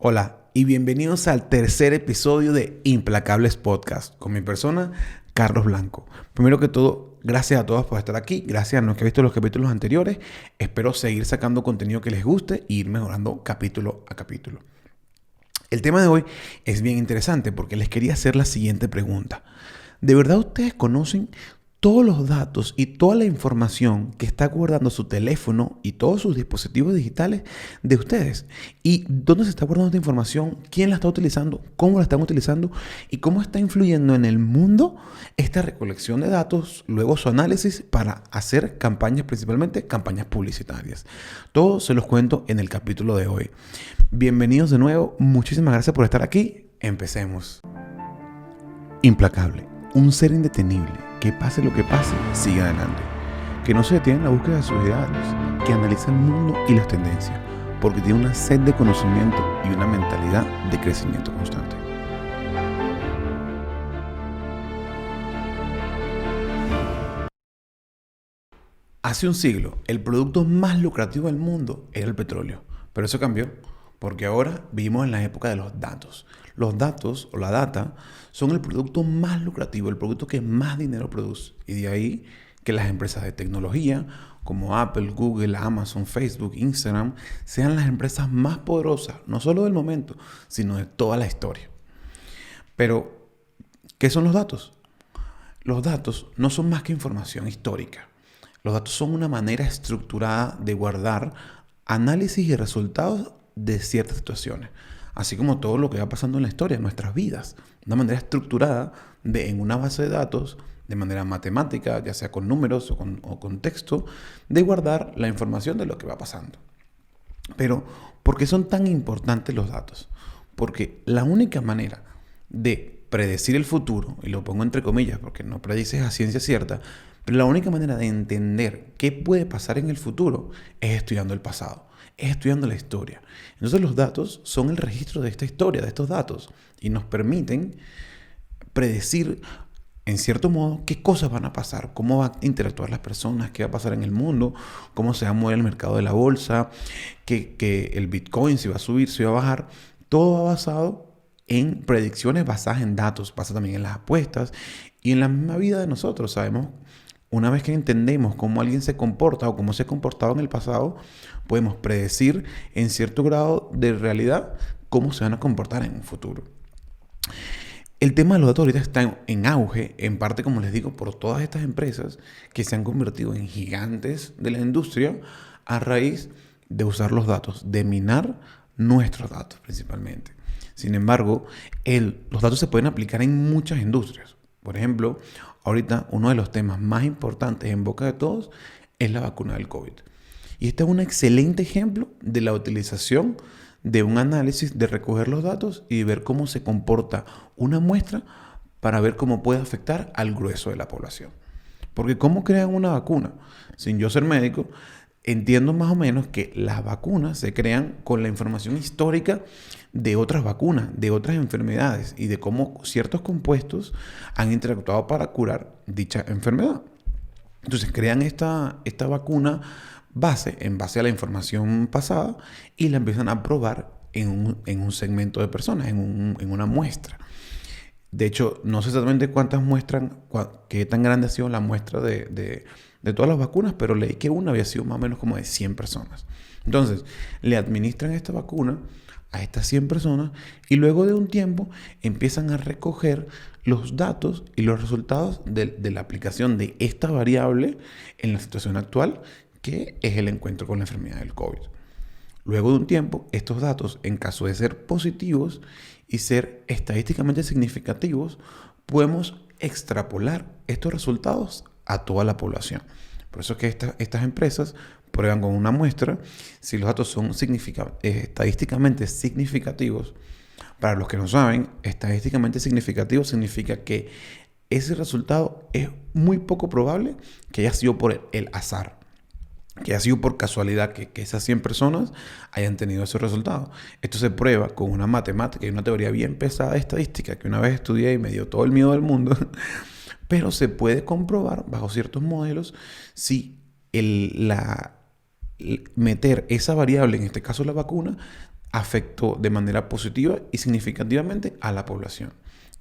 Hola y bienvenidos al tercer episodio de Implacables Podcast con mi persona, Carlos Blanco. Primero que todo, gracias a todos por estar aquí, gracias a los que han visto los capítulos anteriores. Espero seguir sacando contenido que les guste e ir mejorando capítulo a capítulo. El tema de hoy es bien interesante porque les quería hacer la siguiente pregunta. ¿De verdad ustedes conocen todos los datos y toda la información que está guardando su teléfono y todos sus dispositivos digitales de ustedes? ¿Y dónde se está guardando esta información? ¿Quién la está utilizando? ¿Cómo la están utilizando? ¿Y cómo está influyendo en el mundo esta recolección de datos, luego su análisis para hacer campañas, principalmente campañas publicitarias? Todo se los cuento en el capítulo de hoy. Bienvenidos de nuevo. Muchísimas gracias por estar aquí. Empecemos. Implacable. Un ser indetenible, que pase lo que pase, sigue adelante. Que no se detiene en la búsqueda de sus ideales, que analiza el mundo y las tendencias, porque tiene una sed de conocimiento y una mentalidad de crecimiento constante. Hace un siglo, el producto más lucrativo del mundo era el petróleo, pero eso cambió, porque ahora vivimos en la época de los datos. Los datos o la data son el producto más lucrativo, el producto que más dinero produce. Y de ahí que las empresas de tecnología como Apple, Google, Amazon, Facebook, Instagram sean las empresas más poderosas, no solo del momento, sino de toda la historia. Pero, ¿qué son los datos? Los datos no son más que información histórica. Los datos son una manera estructurada de guardar análisis y resultados de ciertas situaciones, así como todo lo que va pasando en la historia, en nuestras vidas. Una manera estructurada en una base de datos, de manera matemática, ya sea con números o con texto, de guardar la información de lo que va pasando. Pero, ¿por qué son tan importantes los datos? Porque la única manera de predecir el futuro, y lo pongo entre comillas porque no predices a ciencia cierta, pero la única manera de entender qué puede pasar en el futuro es estudiando el pasado, es estudiando la historia. Entonces los datos son el registro de esta historia, de estos datos, y nos permiten predecir, en cierto modo, qué cosas van a pasar, cómo van a interactuar las personas, qué va a pasar en el mundo, cómo se va a mover el mercado de la bolsa, que el Bitcoin si va a subir, si va a bajar. Todo va basado en predicciones basadas en datos, pasa también en las apuestas y en la misma vida de nosotros. Sabemos, una vez que entendemos cómo alguien se comporta o cómo se ha comportado en el pasado, podemos predecir en cierto grado de realidad cómo se van a comportar en un futuro. El tema de los datos ahorita está en auge, en parte, como les digo, por todas estas empresas que se han convertido en gigantes de la industria a raíz de usar los datos, de minar nuestros datos principalmente. Sin embargo, los datos se pueden aplicar en muchas industrias. Por ejemplo, ahorita uno de los temas más importantes en boca de todos es la vacuna del COVID. Y este es un excelente ejemplo de la utilización de un análisis, de recoger los datos y ver cómo se comporta una muestra para ver cómo puede afectar al grueso de la población. Porque ¿cómo crean una vacuna? Sin yo ser médico, entiendo más o menos que las vacunas se crean con la información histórica de otras vacunas, de otras enfermedades y de cómo ciertos compuestos han interactuado para curar dicha enfermedad. Entonces crean esta vacuna en base a la información pasada y la empiezan a probar en un segmento de personas, en una muestra. De hecho, no sé exactamente cuántas muestras, qué tan grande ha sido la muestra de todas las vacunas, pero leí que una había sido más o menos como de 100 personas. Entonces, le administran esta vacuna a estas 100 personas y luego de un tiempo empiezan a recoger los datos y los resultados de la aplicación de esta variable en la situación actual, que es el encuentro con la enfermedad del COVID. Luego de un tiempo, estos datos, en caso de ser positivos y ser estadísticamente significativos, podemos extrapolar estos resultados a toda la población. Por eso es que estas empresas prueban con una muestra si los datos son estadísticamente significativos. Para los que no saben, estadísticamente significativo significa que ese resultado es muy poco probable que haya sido por el azar, que haya sido por casualidad que esas 100 personas hayan tenido ese resultado. Esto se prueba con una matemática y una teoría bien pesada de estadística que una vez estudié y me dio todo el miedo del mundo, pero se puede comprobar bajo ciertos modelos si meter esa variable, en este caso la vacuna, afectó de manera positiva y significativamente a la población.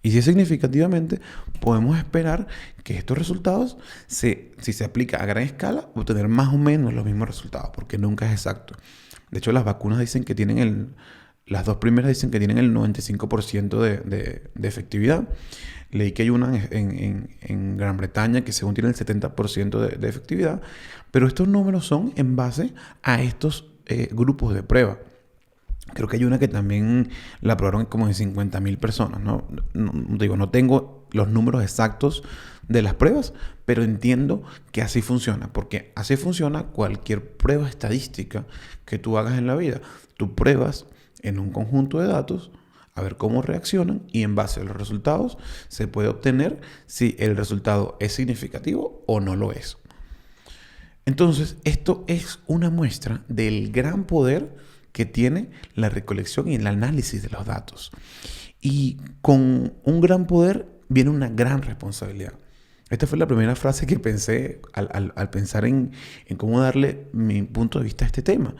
Y si es significativamente, podemos esperar que estos resultados, si se aplica a gran escala, obtener más o menos los mismos resultados, porque nunca es exacto. De hecho, las vacunas dicen que tienen las dos primeras dicen que tienen el 95% de efectividad. Leí que hay una en Gran Bretaña que según tiene el 70% de efectividad, pero estos números son en base a estos grupos de prueba. Creo que hay una que también la probaron como en 50.000 personas, ¿no? No tengo los números exactos de las pruebas, pero entiendo que así funciona, porque así funciona cualquier prueba estadística que tú hagas en la vida. Tú pruebas en un conjunto de datos a ver cómo reaccionan y en base a los resultados se puede obtener si el resultado es significativo o no lo es. Entonces, esto es una muestra del gran poder que tiene la recolección y el análisis de los datos. Y con un gran poder viene una gran responsabilidad. Esta fue la primera frase que pensé al pensar en cómo darle mi punto de vista a este tema.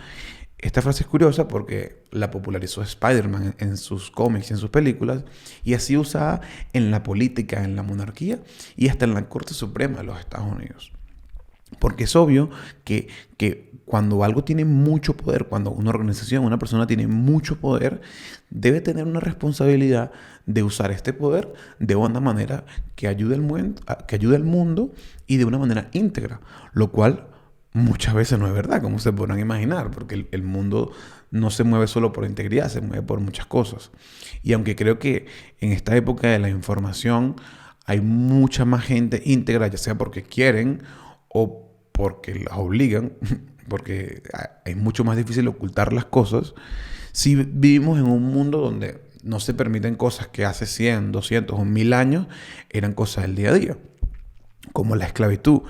Esta frase es curiosa porque la popularizó Spider-Man en sus cómics y en sus películas y así usada en la política, en la monarquía y hasta en la Corte Suprema de los Estados Unidos. Porque es obvio que cuando algo tiene mucho poder, cuando una organización, una persona tiene mucho poder, debe tener una responsabilidad de usar este poder de una manera que ayude al mundo y de una manera íntegra, lo cual muchas veces no es verdad, como se podrán imaginar, porque el mundo no se mueve solo por integridad, se mueve por muchas cosas. Y aunque creo que en esta época de la información hay mucha más gente íntegra, ya sea porque quieren o porque las obligan, porque es mucho más difícil ocultar las cosas, si vivimos en un mundo donde no se permiten cosas que hace 100, 200 o 1000 años eran cosas del día a día, como la esclavitud.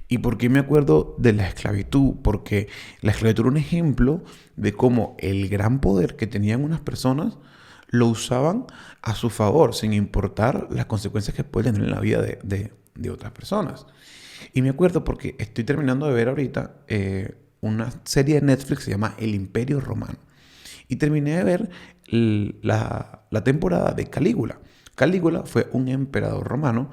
¿Y por qué me acuerdo de la esclavitud? Porque la esclavitud era un ejemplo de cómo el gran poder que tenían unas personas lo usaban a su favor, sin importar las consecuencias que pueden tener en la vida de otras personas. Y me acuerdo porque estoy terminando de ver ahorita una serie de Netflix que se llama El Imperio Romano. Y terminé de ver la temporada de Calígula. Calígula fue un emperador romano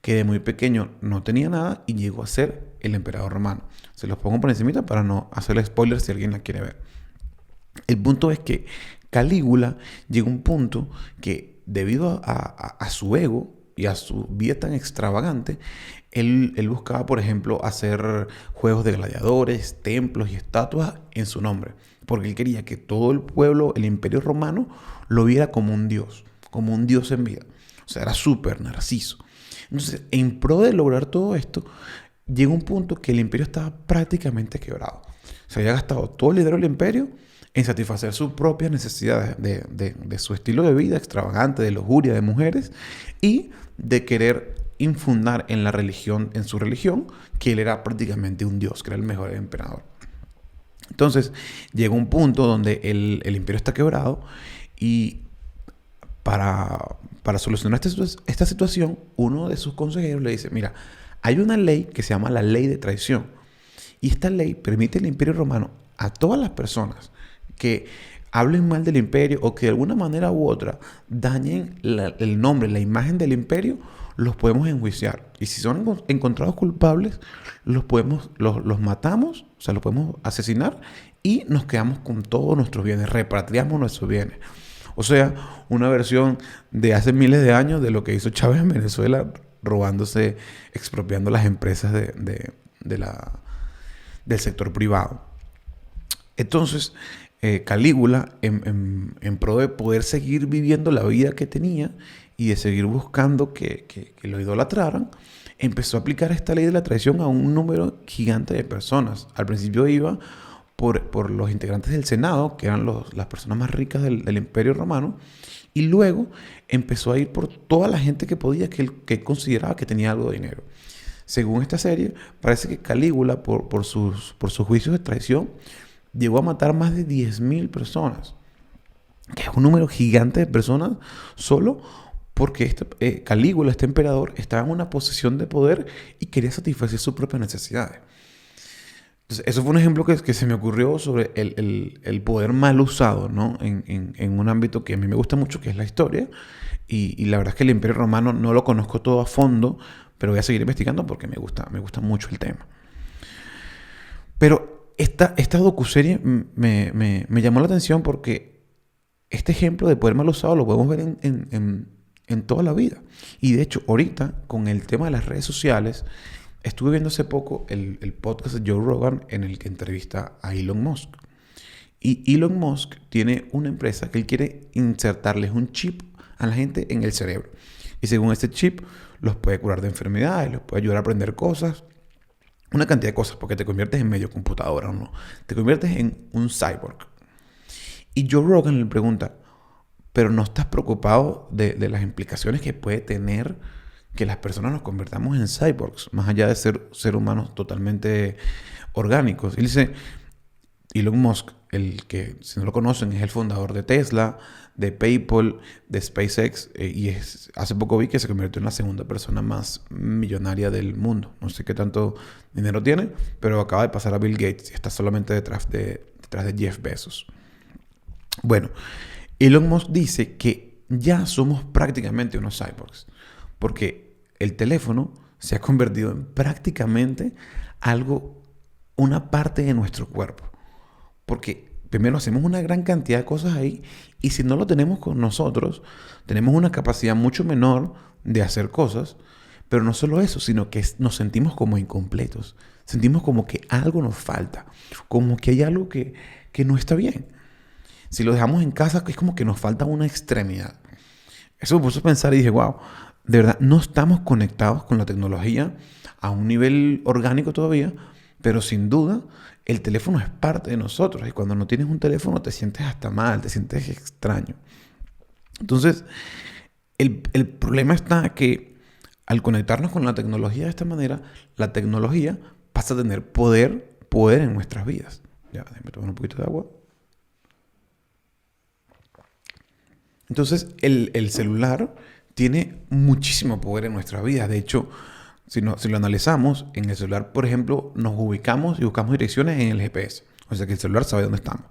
que de muy pequeño no tenía nada y llegó a ser el emperador romano. Se los pongo por encimita para no hacerle spoilers si alguien la quiere ver. El punto es que Calígula llegó a un punto que debido a su ego y a su vida tan extravagante, él buscaba, por ejemplo, hacer juegos de gladiadores, templos y estatuas en su nombre, porque él quería que todo el pueblo, el imperio romano, lo viera como un dios en vida. O sea, era súper narciso. Entonces, en pro de lograr todo esto, llegó un punto que el imperio estaba prácticamente quebrado. Se había gastado todo el dinero del imperio en satisfacer sus propias necesidades de su estilo de vida extravagante, de lujuria, de mujeres y de querer infundar en la religión, en su religión, que él era prácticamente un dios, que era el mejor emperador. Entonces, llegó un punto donde el imperio está quebrado y para solucionar esta situación, uno de sus consejeros le dice, mira, hay una ley que se llama la ley de traición. Y esta ley permite al imperio romano a todas las personas que hablen mal del imperio o que de alguna manera u otra dañen el nombre, la imagen del imperio, los podemos enjuiciar. Y si son encontrados culpables, los matamos, o sea, los podemos asesinar y nos quedamos con todos nuestros bienes, repatriamos nuestros bienes. O sea, una versión de hace miles de años de lo que hizo Chávez en Venezuela, robándose, expropiando las empresas del sector privado. Entonces, Calígula, en pro de poder seguir viviendo la vida que tenía y de seguir buscando que lo idolatraran, empezó a aplicar esta ley de la traición a un número gigante de personas. Al principio iba por los integrantes del Senado, que eran las personas más ricas del Imperio Romano, y luego empezó a ir por toda la gente que podía, que él consideraba que tenía algo de dinero. Según esta serie, parece que Calígula, por sus juicios de traición, llegó a matar más de 10.000 personas, que es un número gigante de personas solo porque Calígula, este emperador, estaba en una posición de poder y quería satisfacer sus propias necesidades. Entonces, eso fue un ejemplo que se me ocurrió sobre el poder mal usado, ¿no? En un ámbito que a mí me gusta mucho, que es la historia. Y la verdad es que el Imperio Romano no lo conozco todo a fondo, pero voy a seguir investigando porque me gusta mucho el tema. Pero esta docuserie me llamó la atención porque este ejemplo de poder mal usado lo podemos ver en toda la vida. Y de hecho, ahorita, con el tema de las redes sociales, estuve viendo hace poco el podcast de Joe Rogan en el que entrevista a Elon Musk. Y Elon Musk tiene una empresa que él quiere insertarles un chip a la gente en el cerebro. Y según este chip, los puede curar de enfermedades, los puede ayudar a aprender cosas, una cantidad de cosas, porque te conviertes en medio computadora o no. Te conviertes en un cyborg. Y Joe Rogan le pregunta, ¿pero no estás preocupado de las implicaciones que puede tener que las personas nos convertamos en cyborgs, más allá de ser humanos totalmente orgánicos? Y él dice, Elon Musk, el que, si no lo conocen, es el fundador de Tesla, de PayPal, de SpaceX, hace poco vi que se convirtió en la segunda persona más millonaria del mundo. No sé qué tanto dinero tiene, pero acaba de pasar a Bill Gates y está solamente detrás de Jeff Bezos. Bueno, Elon Musk dice que ya somos prácticamente unos cyborgs, porque el teléfono se ha convertido en prácticamente una parte de nuestro cuerpo. Porque primero hacemos una gran cantidad de cosas ahí y si no lo tenemos con nosotros, tenemos una capacidad mucho menor de hacer cosas. Pero no solo eso, sino que nos sentimos como incompletos. Sentimos como que algo nos falta, como que hay algo que no está bien. Si lo dejamos en casa, es como que nos falta una extremidad. Eso me puso a pensar y dije, wow, de verdad, no estamos conectados con la tecnología a un nivel orgánico todavía, pero sin duda el teléfono es parte de nosotros. Y cuando no tienes un teléfono te sientes hasta mal, te sientes extraño. Entonces, el problema está que al conectarnos con la tecnología de esta manera, la tecnología pasa a tener poder en nuestras vidas. Ya, déjame tomar un poquito de agua. Entonces, el celular tiene muchísimo poder en nuestras vidas. De hecho, si lo analizamos, en el celular, por ejemplo, nos ubicamos y buscamos direcciones en el GPS. O sea que el celular sabe dónde estamos.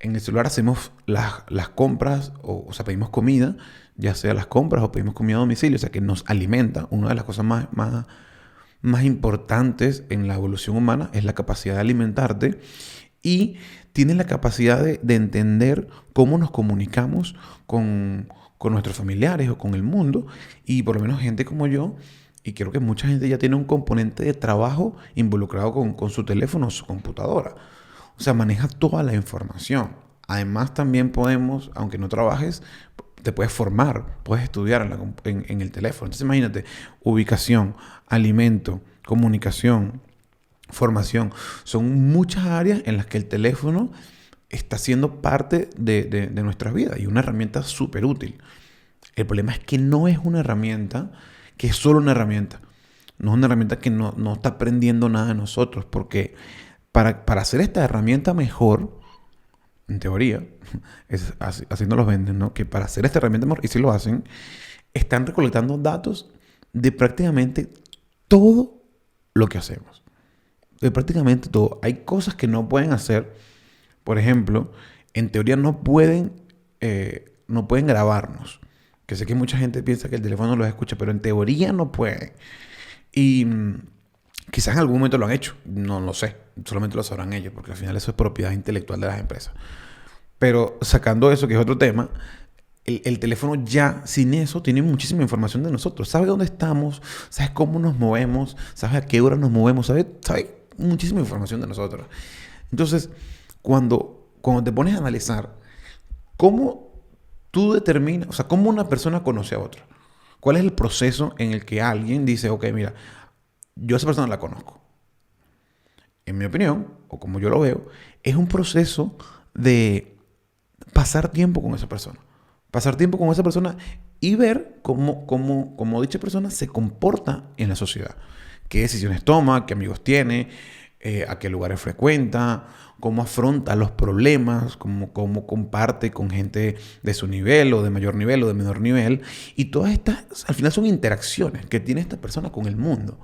En el celular hacemos las compras, o sea, pedimos comida, ya sea las compras o pedimos comida a domicilio, o sea que nos alimenta. Una de las cosas más importantes en la evolución humana es la capacidad de alimentarte y tiene la capacidad de entender cómo nos comunicamos con nuestros familiares o con el mundo. Y por lo menos gente como yo, y creo que mucha gente ya tiene un componente de trabajo involucrado con su teléfono o su computadora. O sea, maneja toda la información. Además, también podemos, aunque no trabajes, te puedes formar, puedes estudiar en el teléfono. Entonces, imagínate, ubicación, alimento, comunicación, formación. Son muchas áreas en las que el teléfono está siendo parte de nuestras vidas y una herramienta súper útil. El problema es que no es una herramienta que es solo una herramienta. No es una herramienta que no está aprendiendo nada de nosotros, porque para hacer esta herramienta mejor, en teoría, así nos los venden, ¿no? Que para hacer esta herramienta mejor, y si lo hacen, están recolectando datos de prácticamente todo lo que hacemos. De prácticamente todo. Hay cosas que no pueden hacer. Por ejemplo, en teoría no pueden grabarnos. Que sé que mucha gente piensa que el teléfono los escucha, pero en teoría no pueden. Y quizás en algún momento lo han hecho. No lo sé. Solamente lo sabrán ellos, porque al final eso es propiedad intelectual de las empresas. Pero sacando eso, que es otro tema, el teléfono ya sin eso tiene muchísima información de nosotros. Sabe dónde estamos, sabe cómo nos movemos, sabe a qué hora nos movemos, sabe muchísima información de nosotros. Entonces, cuando te pones a analizar cómo tú determinas, o sea, cómo una persona conoce a otra, cuál es el proceso en el que alguien dice, ok, mira, yo a esa persona la conozco. En mi opinión, o como yo lo veo, es un proceso de pasar tiempo con esa persona. Pasar tiempo con esa persona y ver cómo dicha persona se comporta en la sociedad. Qué decisiones toma, qué amigos tiene, a qué lugares frecuenta, cómo afronta los problemas, cómo comparte con gente de su nivel o de mayor nivel o de menor nivel. Y todas estas, al final, son interacciones que tiene esta persona con el mundo.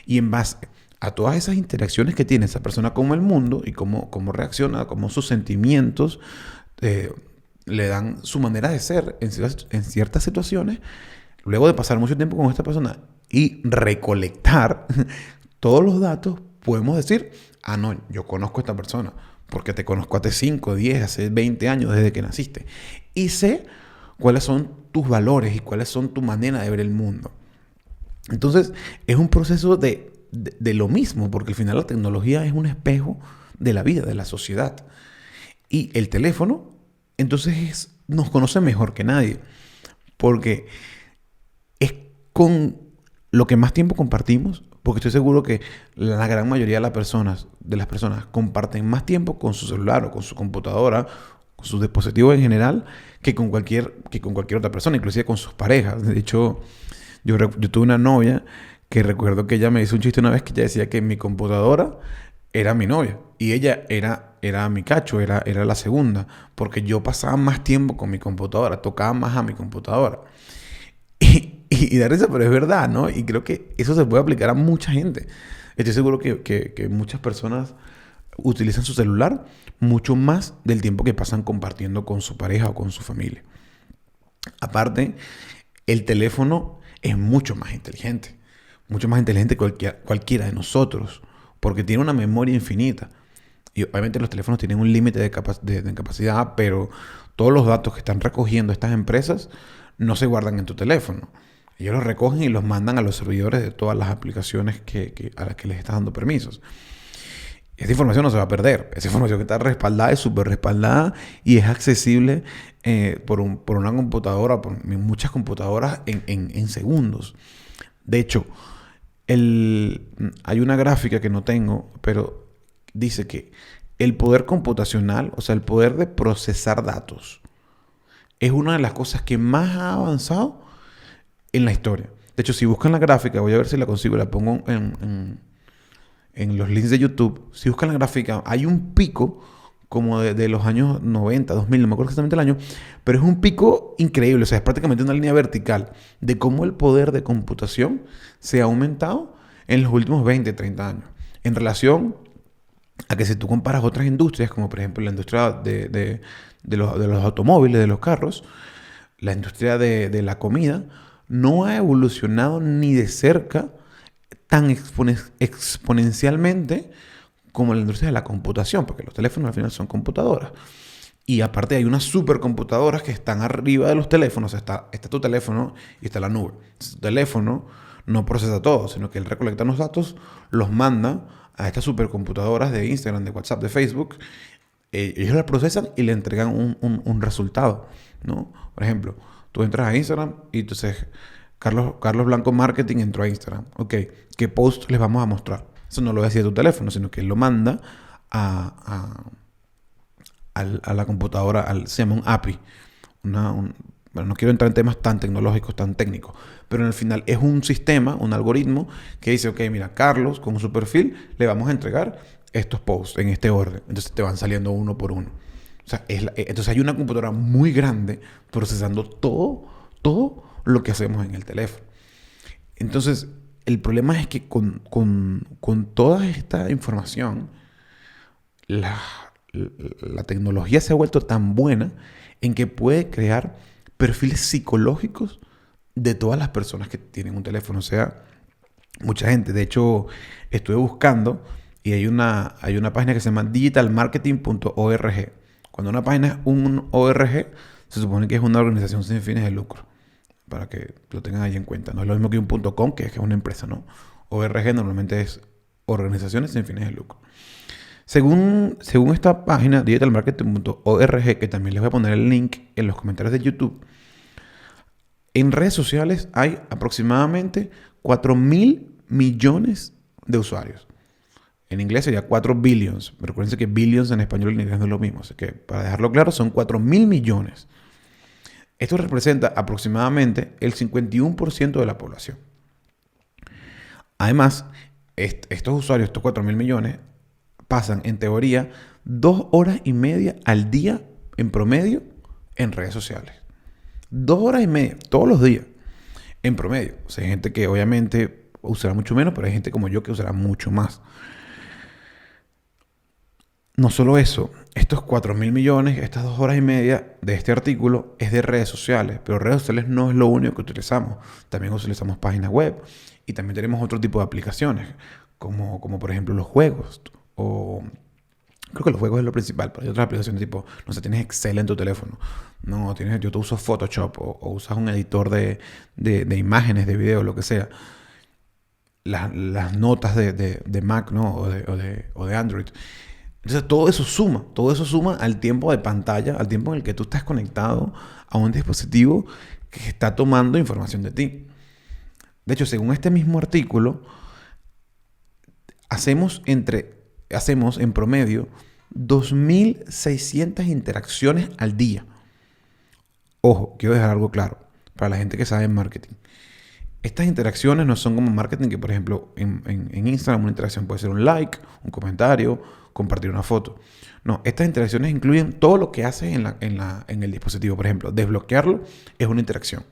Y en base a todas esas interacciones que tiene esa persona con el mundo y cómo reacciona, cómo sus sentimientos le dan su manera de ser en ciertas situaciones, luego de pasar mucho tiempo con esta persona y recolectar todos los datos, podemos decir, ah, no, yo conozco a esta persona porque te conozco hace 5, 10, hace 20 años desde que naciste. Y sé cuáles son tus valores y cuáles son tu manera de ver el mundo. Entonces, es un proceso de lo mismo, porque al final la tecnología es un espejo de la vida, de la sociedad. Y el teléfono, entonces, nos conoce mejor que nadie, porque es con lo que más tiempo compartimos, porque estoy seguro que la gran mayoría de las personas comparten más tiempo con su celular o con su computadora, con sus dispositivos en general, que con cualquier otra persona, inclusive con sus parejas. De hecho, yo tuve una novia que recuerdo que ella me hizo un chiste una vez que ella decía que mi computadora era mi novia y ella era mi cacho, era la segunda, porque yo pasaba más tiempo con mi computadora, tocaba más a mi computadora. Y da risa, pero es verdad, ¿no? Y creo que eso se puede aplicar a mucha gente. Estoy seguro que muchas personas utilizan su celular mucho más del tiempo que pasan compartiendo con su pareja o con su familia. Aparte, el teléfono es mucho más inteligente que cualquiera de nosotros, porque tiene una memoria infinita. Y obviamente los teléfonos tienen un límite de capacidad, pero todos los datos que están recogiendo estas empresas no se guardan en tu teléfono. Ellos los recogen y los mandan a los servidores de todas las aplicaciones a las que les estás dando permisos. Esa información no se va a perder. Esa información que está respaldada es súper respaldada y es accesible por una computadora, por muchas computadoras en segundos. De hecho, hay una gráfica que no tengo, pero dice que el poder computacional, o sea, el poder de procesar datos, es una de las cosas que más ha avanzado en la historia. De hecho, si buscan la gráfica, voy a ver si la consigo, la pongo en los links de YouTube. Si buscan la gráfica, hay un pico como de los años 90, 2000, no me acuerdo exactamente el año, pero es un pico increíble, o sea, es prácticamente una línea vertical de cómo el poder de computación se ha aumentado en los últimos 20, 30 años. En relación a que si tú comparas otras industrias, como por ejemplo la industria de los automóviles, de los carros, la industria de la comida, no ha evolucionado ni de cerca tan exponencialmente como la industria de la computación, porque los teléfonos al final son computadoras. Y aparte hay unas supercomputadoras que están arriba de los teléfonos. Está tu teléfono y está la nube. Tu teléfono no procesa todo, sino que él recolecta los datos, los manda a estas supercomputadoras de Instagram, de WhatsApp, de Facebook. Ellos la procesan y le entregan un resultado, ¿no? Por ejemplo, tú entras a Instagram y entonces Carlos Blanco Marketing entró a Instagram. Ok, ¿qué post les vamos a mostrar? Eso no lo decide tu teléfono, sino que él lo manda a la computadora, se llama un API. Bueno, no quiero entrar en temas tan tecnológicos, tan técnicos, pero en el final es un sistema, un algoritmo que dice, ok, mira, Carlos, con su perfil, le vamos a entregar estos posts en este orden. Entonces te van saliendo uno por uno. O sea, entonces hay una computadora muy grande procesando todo lo que hacemos en el teléfono. Entonces, el problema es que con toda esta información, la tecnología se ha vuelto tan buena en que puede crear perfiles psicológicos de todas las personas que tienen un teléfono. O sea, mucha gente. De hecho, estuve buscando y hay una página que se llama digitalmarketing.org. Cuando una página es un ORG, se supone que es una organización sin fines de lucro. Para que lo tengan ahí en cuenta. No es lo mismo que un .com, que es una empresa, ¿no? ORG normalmente es organizaciones sin fines de lucro. Según esta página, digitalmarketing.org, que también les voy a poner el link en los comentarios de YouTube, en redes sociales hay aproximadamente 4.000 millones de usuarios. En inglés sería 4 billions. Pero recuerden que billions en español y en inglés no es lo mismo. Así que, para dejarlo claro, son 4.000 millones. Esto representa aproximadamente el 51% de la población. Además, estos usuarios, estos 4.000 millones, pasan en teoría 2 horas y media al día en promedio en redes sociales. 2 horas y media todos los días en promedio. O sea, hay gente que obviamente usará mucho menos, pero hay gente como yo que usará mucho más. No solo eso, estos 4.000 millones, estas 2 horas y media de este artículo es de redes sociales, pero redes sociales no es lo único que utilizamos. También utilizamos páginas web y también tenemos otro tipo de aplicaciones, como por ejemplo los juegos. O creo que los juegos es lo principal, pero hay otras aplicaciones tipo, no sé, tienes Excel en tu teléfono. No, yo te uso Photoshop o usas un editor de imágenes, de video, lo que sea. Las notas de Mac, ¿no? O de Android. Entonces todo eso suma al tiempo de pantalla, al tiempo en el que tú estás conectado a un dispositivo que está tomando información de ti. De hecho, según este mismo artículo, hacemos en promedio 2.600 interacciones al día. Ojo, quiero dejar algo claro para la gente que sabe en marketing. Estas interacciones no son como marketing que, por ejemplo, en Instagram una interacción puede ser un like, un comentario, compartir una foto. No, estas interacciones incluyen todo lo que haces en el dispositivo. Por ejemplo, desbloquearlo es una interacción.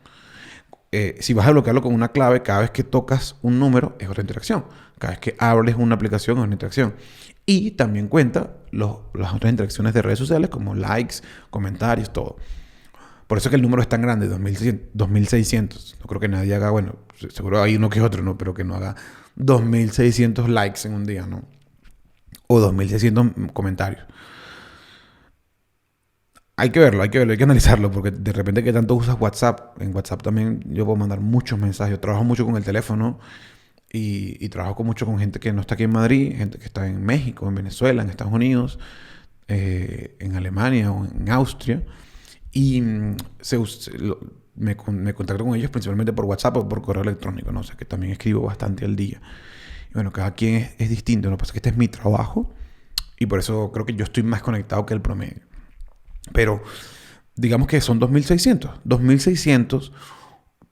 Si vas a bloquearlo con una clave, cada vez que tocas un número es otra interacción. Cada vez que abres una aplicación es una interacción. Y también cuenta las otras interacciones de redes sociales como likes, comentarios, todo. Por eso es que el número es tan grande, 2.600. No creo que nadie haga, bueno, seguro hay uno que otro, ¿no? Pero que no haga 2.600 likes en un día, ¿no? O 2.600 comentarios. Hay que verlo, hay que analizarlo, porque de repente que tanto usas WhatsApp. En WhatsApp también yo puedo mandar muchos mensajes. Yo trabajo mucho con el teléfono y trabajo mucho con gente que no está aquí en Madrid, gente que está en México, en Venezuela, en Estados Unidos, en Alemania o en Austria. Y me contacto con ellos principalmente por WhatsApp o por correo electrónico, ¿no? O sea que también escribo bastante al día. Y bueno, cada quien es distinto. Lo que pasa es que este es mi trabajo y por eso creo que yo estoy más conectado que el promedio. Pero digamos que son 2.600. 2.600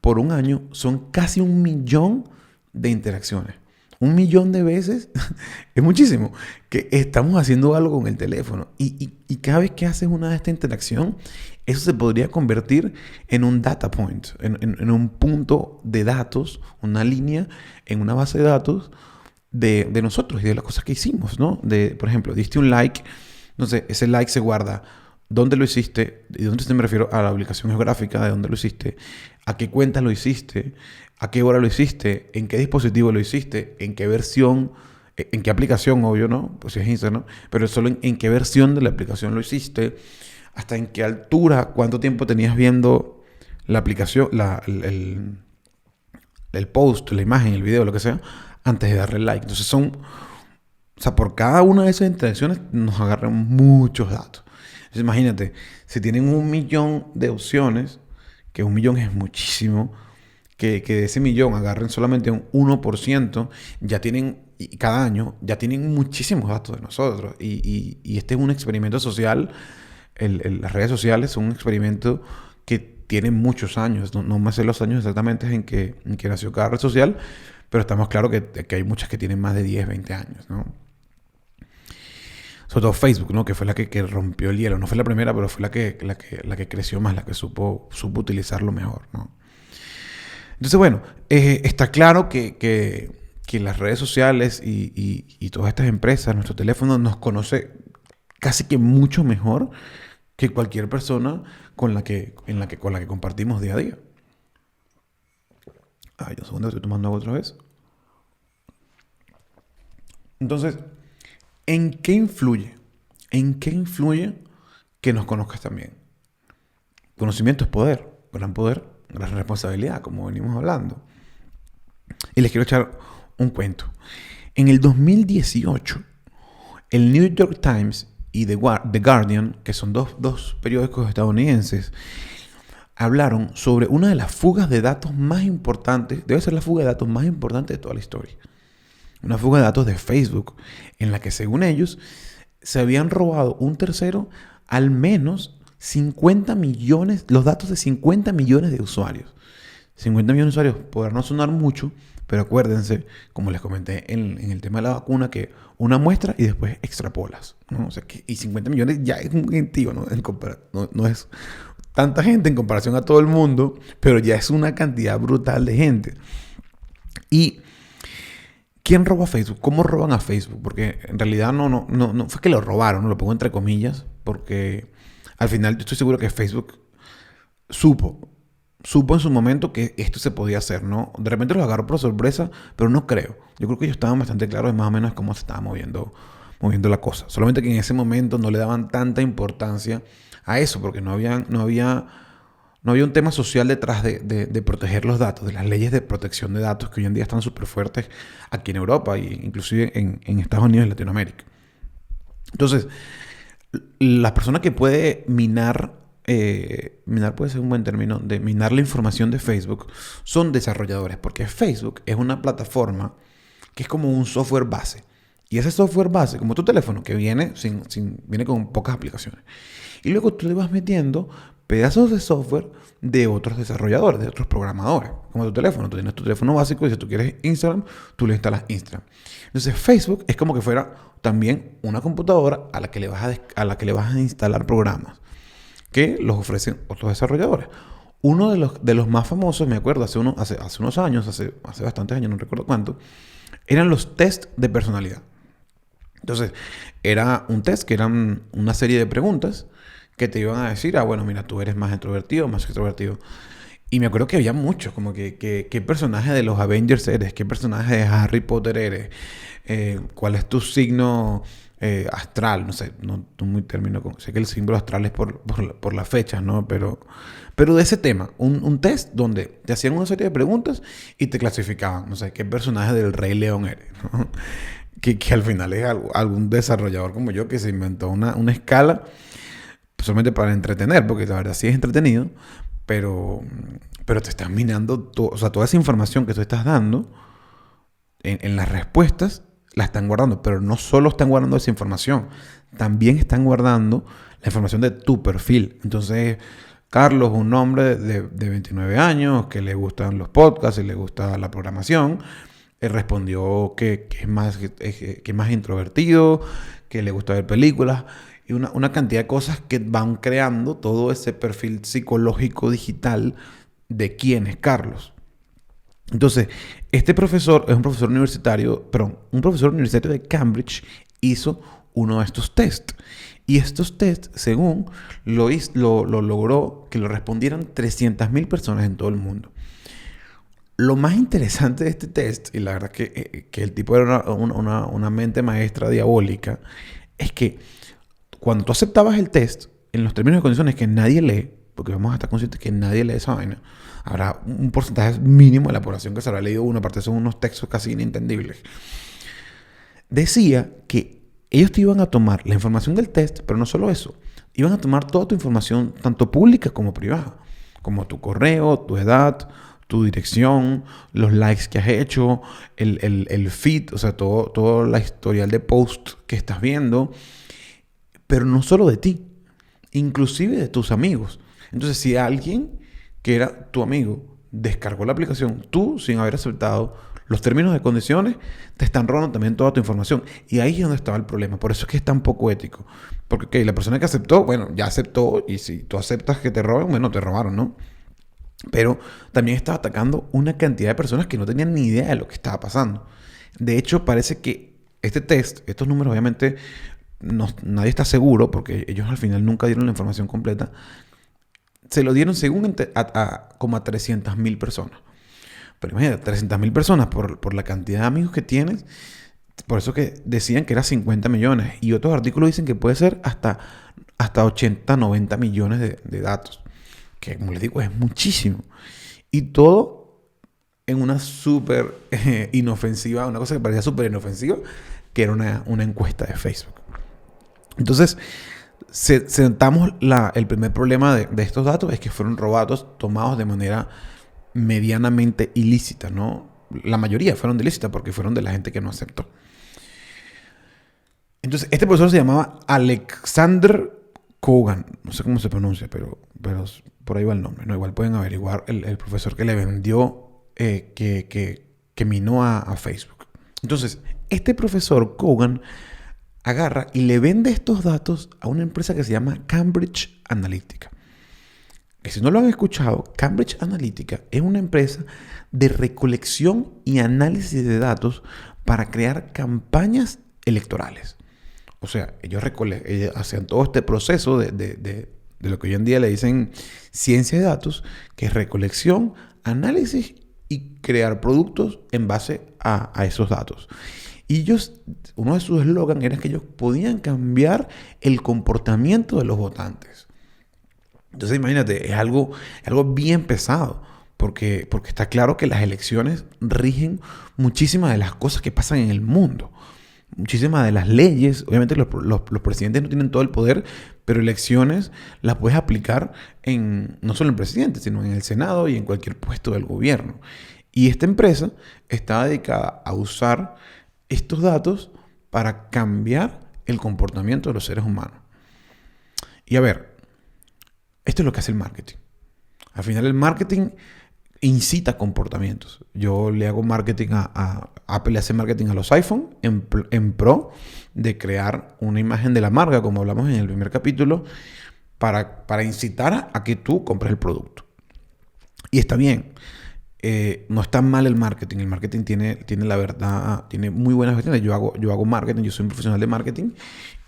por un año son casi 1.000.000 de interacciones. 1.000.000 de veces es muchísimo que estamos haciendo algo con el teléfono. Y cada vez que haces una de esta interacción, eso se podría convertir en un data point, en un punto de datos, una línea en una base de datos de nosotros y de las cosas que hicimos, ¿no? Por ejemplo, diste un like, entonces ese like se guarda. ¿Dónde lo hiciste? ¿Y dónde me refiero? A la ubicación geográfica de dónde lo hiciste. ¿A qué cuenta lo hiciste? ¿A qué hora lo hiciste? ¿En qué dispositivo lo hiciste? ¿En qué versión? ¿En qué aplicación? Obvio, ¿no? Pues si es Instagram, ¿no? Pero solo en qué versión de la aplicación lo hiciste. ¿Hasta en qué altura? ¿Cuánto tiempo tenías viendo la aplicación, el post, la imagen, el video, lo que sea, antes de darle like? Entonces o sea, por cada una de esas interacciones nos agarran muchos datos. Entonces imagínate, si tienen 1.000.000 de opciones, que 1.000.000 es muchísimo, que de ese 1.000.000 agarren solamente un 1%, ya tienen, y cada año, ya tienen muchísimos datos de nosotros. Y este es un experimento social. Las redes sociales son un experimento que tiene muchos años. No me sé los años exactamente en que nació cada red social, pero estamos claros que hay muchas que tienen más de 10, 20 años, ¿no? Sobre todo Facebook, ¿no? Que fue la que rompió el hielo. No fue la primera, pero fue la que creció más, la que supo utilizarlo mejor, ¿no? Entonces, bueno, está claro que las redes sociales y todas estas empresas, nuestro teléfono nos conoce casi que mucho mejor que cualquier persona con la que compartimos día a día. Ay, un segundo, estoy tomando agua otra vez. Entonces, ¿en qué influye? ¿En qué influye que nos conozcas también? Conocimiento es poder, gran responsabilidad, como venimos hablando. Y les quiero echar un cuento. En el 2018, el New York Times y The Guardian, que son dos periódicos estadounidenses, hablaron sobre una de las fugas de datos más importantes, debe ser la fuga de datos más importante de toda la historia. Una fuga de datos de Facebook, en la que según ellos se habían robado un tercero al menos 50 millones, los datos de 50 millones de usuarios. 50 millones de usuarios podrá no sonar mucho, pero acuérdense, como les comenté en el tema de la vacuna, que una muestra y después extrapolas, ¿no? O sea, y 50 millones ya es un gentío, ¿no? No es tanta gente en comparación a todo el mundo, pero ya es una cantidad brutal de gente. Y ¿Quién roba Facebook? ¿Cómo roban a Facebook? Porque en realidad no fue que lo robaron, no lo pongo entre comillas, porque al final yo estoy seguro que Facebook supo en su momento que esto se podía hacer, ¿no? De repente los agarró por sorpresa, pero no creo. Yo creo que ellos estaban bastante claros de más o menos cómo se estaba moviendo la cosa. Solamente que en ese momento no le daban tanta importancia a eso, porque no había un tema social detrás de proteger los datos, de las leyes de protección de datos que hoy en día están súper fuertes aquí en Europa e inclusive en Estados Unidos y Latinoamérica. Entonces, la persona que puede minar puede ser un buen término, de minar la información de Facebook, son desarrolladores, porque Facebook es una plataforma que es como un software base. Y ese software base, como tu teléfono, que viene viene con pocas aplicaciones. Y luego tú le vas metiendo pedazos de software de otros desarrolladores, de otros programadores. Como tu teléfono. Tú tienes tu teléfono básico y si tú quieres Instagram, tú le instalas Instagram. Entonces Facebook es como que fuera también una computadora a la que le vas a instalar programas que los ofrecen otros desarrolladores. Uno de los más famosos, me acuerdo, hace unos años, hace bastantes años, no recuerdo cuánto, eran los test de personalidad. Entonces, era un test que eran una serie de preguntas que te iban a decir, bueno, mira, tú eres más introvertido, más extrovertido. Y me acuerdo que había muchos, como que qué personaje de los Avengers eres, qué personaje de Harry Potter eres, cuál es tu signo astral, no sé, no muy término, sé que el símbolo astral es por las fechas, ¿no? Pero de ese tema, un test donde te hacían una serie de preguntas y te clasificaban, no sé, qué personaje del Rey León eres, ¿no? Que al final es algún desarrollador como yo que se inventó una escala solamente para entretener, porque la verdad sí es entretenido, pero te están minando o sea, toda esa información que tú estás dando en las respuestas la están guardando, pero no solo están guardando esa información, también están guardando la información de tu perfil. Entonces, Carlos, un hombre de 29 años que le gustan los podcasts y le gusta la programación, respondió que es más introvertido, que le gusta ver películas y una cantidad de cosas que van creando todo ese perfil psicológico digital de quién es Carlos. Entonces, este profesor es un profesor universitario de Cambridge, hizo uno de estos tests. Y estos tests, según lo logró que lo respondieran 300.000 personas en todo el mundo. Lo más interesante de este test, y la verdad que el tipo era una mente maestra diabólica, es que cuando tú aceptabas el test, en los términos y condiciones que nadie lee, porque vamos a estar conscientes que nadie lee esa vaina, habrá un porcentaje mínimo de la población que se habrá leído uno, aparte son unos textos casi inentendibles. Decía que ellos te iban a tomar la información del test, pero no solo eso, iban a tomar toda tu información, tanto pública como privada, como tu correo, tu edad, tu dirección, los likes que has hecho, el feed, o sea, todo la historial de post que estás viendo, pero no solo de ti, inclusive de tus amigos. Entonces, si alguien que era tu amigo descargó la aplicación, tú, sin haber aceptado los términos y condiciones, te están robando también toda tu información. Y ahí es donde estaba el problema. Por eso es que es tan poco ético. Porque la persona que aceptó, bueno, ya aceptó, y si tú aceptas que te roben, bueno, te robaron, ¿no? Pero también estaba atacando una cantidad de personas que no tenían ni idea de lo que estaba pasando. De hecho, parece que este test, estos números obviamente nadie está seguro porque ellos al final nunca dieron la información completa. Se lo dieron según como a 300.000 personas. Pero imagínate, 300.000 personas por la cantidad de amigos que tienes. Por eso que decían que era 50 millones. Y otros artículos dicen que puede ser hasta 80, 90 millones de datos. Que como les digo, es muchísimo. Y todo en una súper inofensiva, una cosa que parecía súper inofensiva, que era una encuesta de Facebook. Entonces, sentamos el primer problema de estos datos es que fueron robados, tomados de manera medianamente ilícita, ¿no? La mayoría fueron ilícitas porque fueron de la gente que no aceptó. Entonces, este profesor se llamaba Alexander Kogan, no sé cómo se pronuncia, pero por ahí va el nombre, ¿no? Igual pueden averiguar el profesor que le vendió, que minó a Facebook. Entonces, este profesor Kogan agarra y le vende estos datos a una empresa que se llama Cambridge Analytica. Que si no lo han escuchado, Cambridge Analytica es una empresa de recolección y análisis de datos para crear campañas electorales. O sea, ellos hacían todo este proceso de lo que hoy en día le dicen ciencia de datos, que es recolección, análisis y crear productos en base a esos datos. Y uno de sus eslogans era que ellos podían cambiar el comportamiento de los votantes. Entonces imagínate, es algo bien pesado, porque está claro que las elecciones rigen muchísimas de las cosas que pasan en el mundo. Muchísimas de las leyes, obviamente los presidentes no tienen todo el poder, pero elecciones las puedes aplicar no solo en el presidente, sino en el Senado y en cualquier puesto del gobierno. Y esta empresa está dedicada a usar estos datos para cambiar el comportamiento de los seres humanos. Y a ver, esto es lo que hace el marketing. Al final el marketing incita comportamientos. Yo le hago marketing Apple le hace marketing a los iPhone en pro de crear una imagen de la marca, como hablamos en el primer capítulo, para incitar a que tú compres el producto. Y está bien. No está mal el marketing. El marketing tiene la verdad, tiene muy buenas versiones. Yo hago marketing, yo soy un profesional de marketing.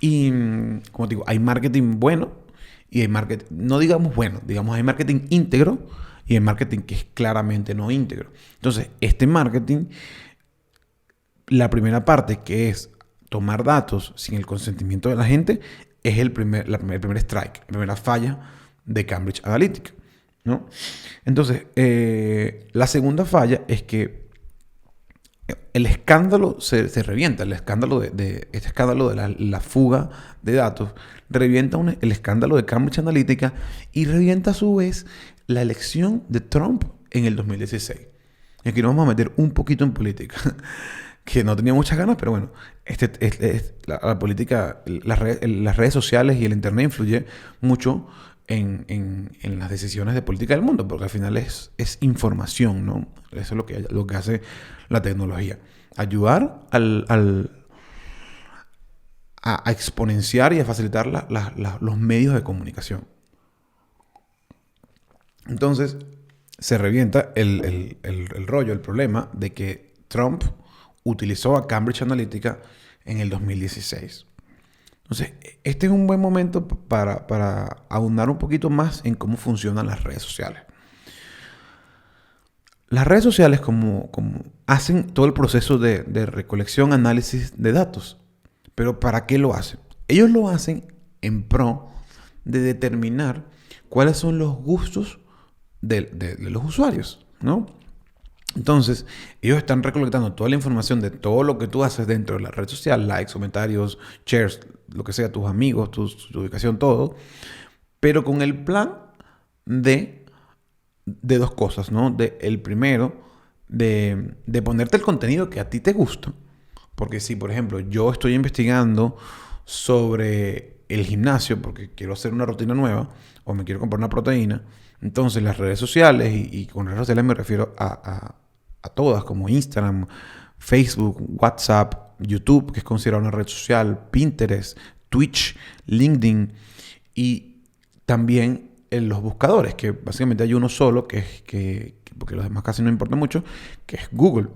Y, como te digo, hay marketing bueno y hay marketing, no digamos bueno, digamos hay marketing íntegro y hay marketing que es claramente no íntegro. Entonces, este marketing, la primera parte, que es tomar datos sin el consentimiento de la gente, es el primer strike, la primera falla de Cambridge Analytica, ¿no? Entonces, la segunda falla es que el escándalo se revienta. Este escándalo de la fuga de datos revienta el escándalo de Cambridge Analytica y revienta a su vez la elección de Trump en el 2016. Y aquí nos vamos a meter un poquito en política, que no tenía muchas ganas, pero bueno, la política, las redes sociales y el internet influye mucho en las decisiones de política del mundo, porque al final es información, ¿no? Eso es lo que hace la tecnología. Ayudar a exponenciar y a facilitar los medios de comunicación. Entonces, se revienta el rollo, el problema de que Trump utilizó a Cambridge Analytica en el 2016. Entonces, este es un buen momento para ahondar un poquito más en cómo funcionan las redes sociales. Las redes sociales como hacen todo el proceso de recolección, análisis de datos. Pero ¿para qué lo hacen? Ellos lo hacen en pro de determinar cuáles son los gustos de los usuarios, ¿no? Entonces, ellos están recolectando toda la información de todo lo que tú haces dentro de la red social, likes, comentarios, shares, lo que sea, tus amigos, tu ubicación, todo, pero con el plan de dos cosas, ¿no? El primero, de ponerte el contenido que a ti te gusta. Porque si, por ejemplo, yo estoy investigando sobre el gimnasio porque quiero hacer una rutina nueva o me quiero comprar una proteína, entonces las redes sociales, y con redes sociales me refiero a todas, como Instagram, Facebook, WhatsApp, YouTube, que es considerado una red social, Pinterest, Twitch, LinkedIn, y también en los buscadores, que básicamente hay uno solo, porque los demás casi no importan mucho, que es Google.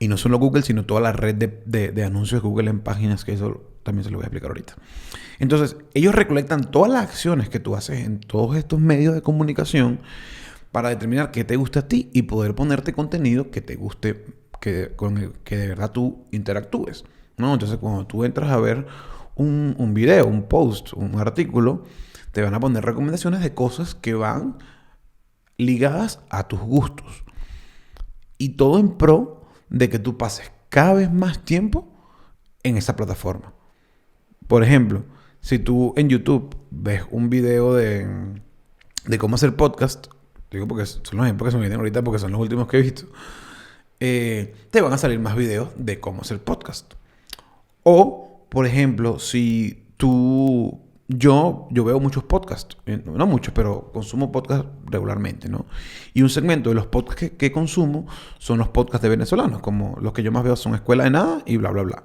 Y no solo Google, sino toda la red de anuncios de Google en páginas, que eso también se lo voy a explicar ahorita. Entonces, ellos recolectan todas las acciones que tú haces en todos estos medios de comunicación para determinar qué te gusta a ti y poder ponerte contenido que te guste, con el que de verdad tú interactúes, ¿no? Entonces, cuando tú entras a ver un video, un post, un artículo, te van a poner recomendaciones de cosas que van ligadas a tus gustos. Y todo en pro de que tú pases cada vez más tiempo en esa plataforma. Por ejemplo, si tú en YouTube ves un video de cómo hacer podcast, digo porque son los ejemplos que se me vienen ahorita porque son los últimos que he visto, te van a salir más videos de cómo hacer podcast. O, por ejemplo, si yo veo muchos podcasts, no muchos, pero consumo podcasts regularmente, ¿no? Y un segmento de los podcasts que consumo son los podcasts de venezolanos, como los que yo más veo son Escuela de Nada y bla, bla, bla.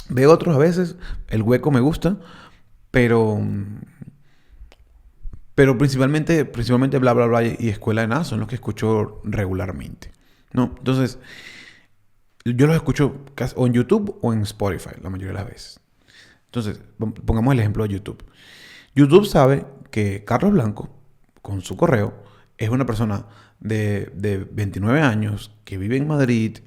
Veo otros a veces, El Hueco me gusta, pero principalmente bla, bla, bla y Escuela de Nada son los que escucho regularmente, ¿no? Entonces, Yo los escucho o en YouTube o en Spotify la mayoría de las veces. Entonces, pongamos el ejemplo de YouTube. YouTube sabe que Carlos Blanco, con su correo, es una persona de 29 años que vive en Madrid,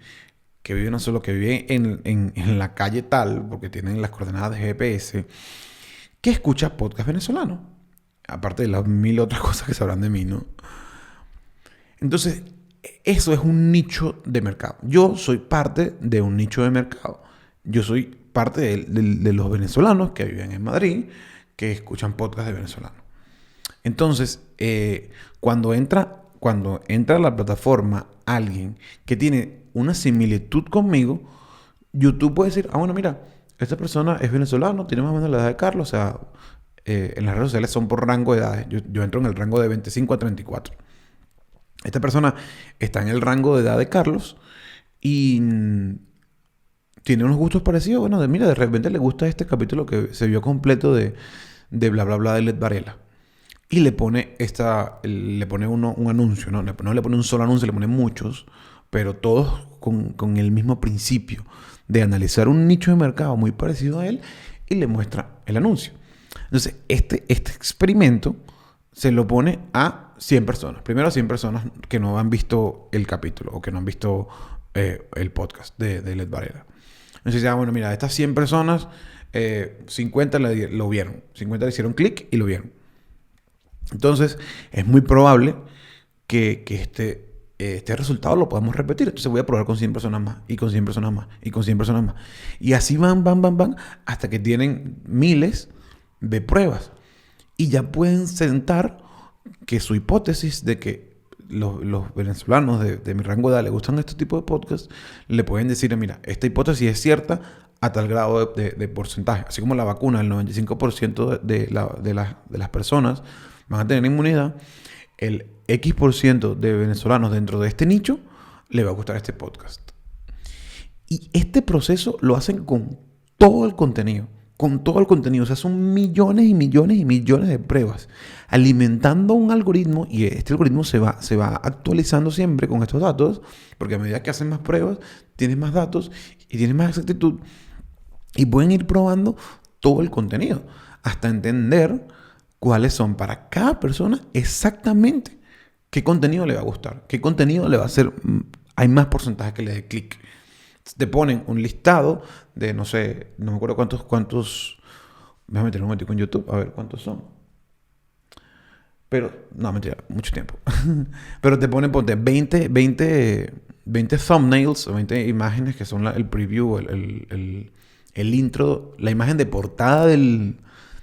que vive no solo, que vive en la calle tal, porque tienen las coordenadas de GPS, que escucha podcast venezolano. Aparte de las mil otras cosas que sabrán de mí, ¿no? Entonces, eso es un nicho de mercado. Yo soy parte de un nicho de mercado. Yo soy parte de los venezolanos que viven en Madrid, que escuchan podcast de venezolanos. Entonces, cuando entra a la plataforma alguien que tiene una similitud conmigo, YouTube puede decir, bueno, mira, esta persona es venezolano, tiene más o menos la edad de Carlos, o sea, en las redes sociales son por rango de edades. Yo entro en el rango de 25 a 34. Esta persona está en el rango de edad de Carlos y tiene unos gustos parecidos. Bueno, mira, de repente le gusta este capítulo que se vio completo de bla bla bla de Led Varela. Y le pone un anuncio, ¿no? No le pone un solo anuncio, le pone muchos, pero todos con el mismo principio de analizar un nicho de mercado muy parecido a él y le muestra el anuncio. Entonces, este experimento se lo pone a 100 personas. Primero a 100 personas que no han visto el capítulo o que no han visto el podcast de Led Varela. Entonces, bueno, mira, estas 100 personas, 50 lo vieron. 50 le hicieron clic y lo vieron. Entonces, es muy probable que este resultado lo podamos repetir. Entonces voy a probar con 100 personas más, y con 100 personas más, y con 100 personas más. Y así van, hasta que tienen miles de pruebas. Y ya pueden sentar que su hipótesis de que los venezolanos de mi rango de edad le gustan este tipo de podcasts, le pueden decir, mira, esta hipótesis es cierta a tal grado de porcentaje. Así como la vacuna, el 95% de las personas van a tener inmunidad, el X% de venezolanos dentro de este nicho le va a gustar este podcast. Y este proceso lo hacen con todo el contenido. Con todo el contenido. O sea, son millones y millones y millones de pruebas. Alimentando un algoritmo. Y este algoritmo se va actualizando siempre con estos datos. Porque a medida que hacen más pruebas, tienes más datos y tienes más exactitud. Y pueden ir probando todo el contenido. Hasta entender cuáles son para cada persona exactamente qué contenido le va a gustar. Qué contenido le va a hacer. Hay más porcentaje que le dé clic. Te ponen un listado de, no sé, no me acuerdo cuántos. Voy a meter un momento en YouTube a ver cuántos son. Pero, no, mentira, mucho tiempo. Pero te ponen, ponte 20 thumbnails o 20 imágenes que son el preview, el intro, la imagen de portada del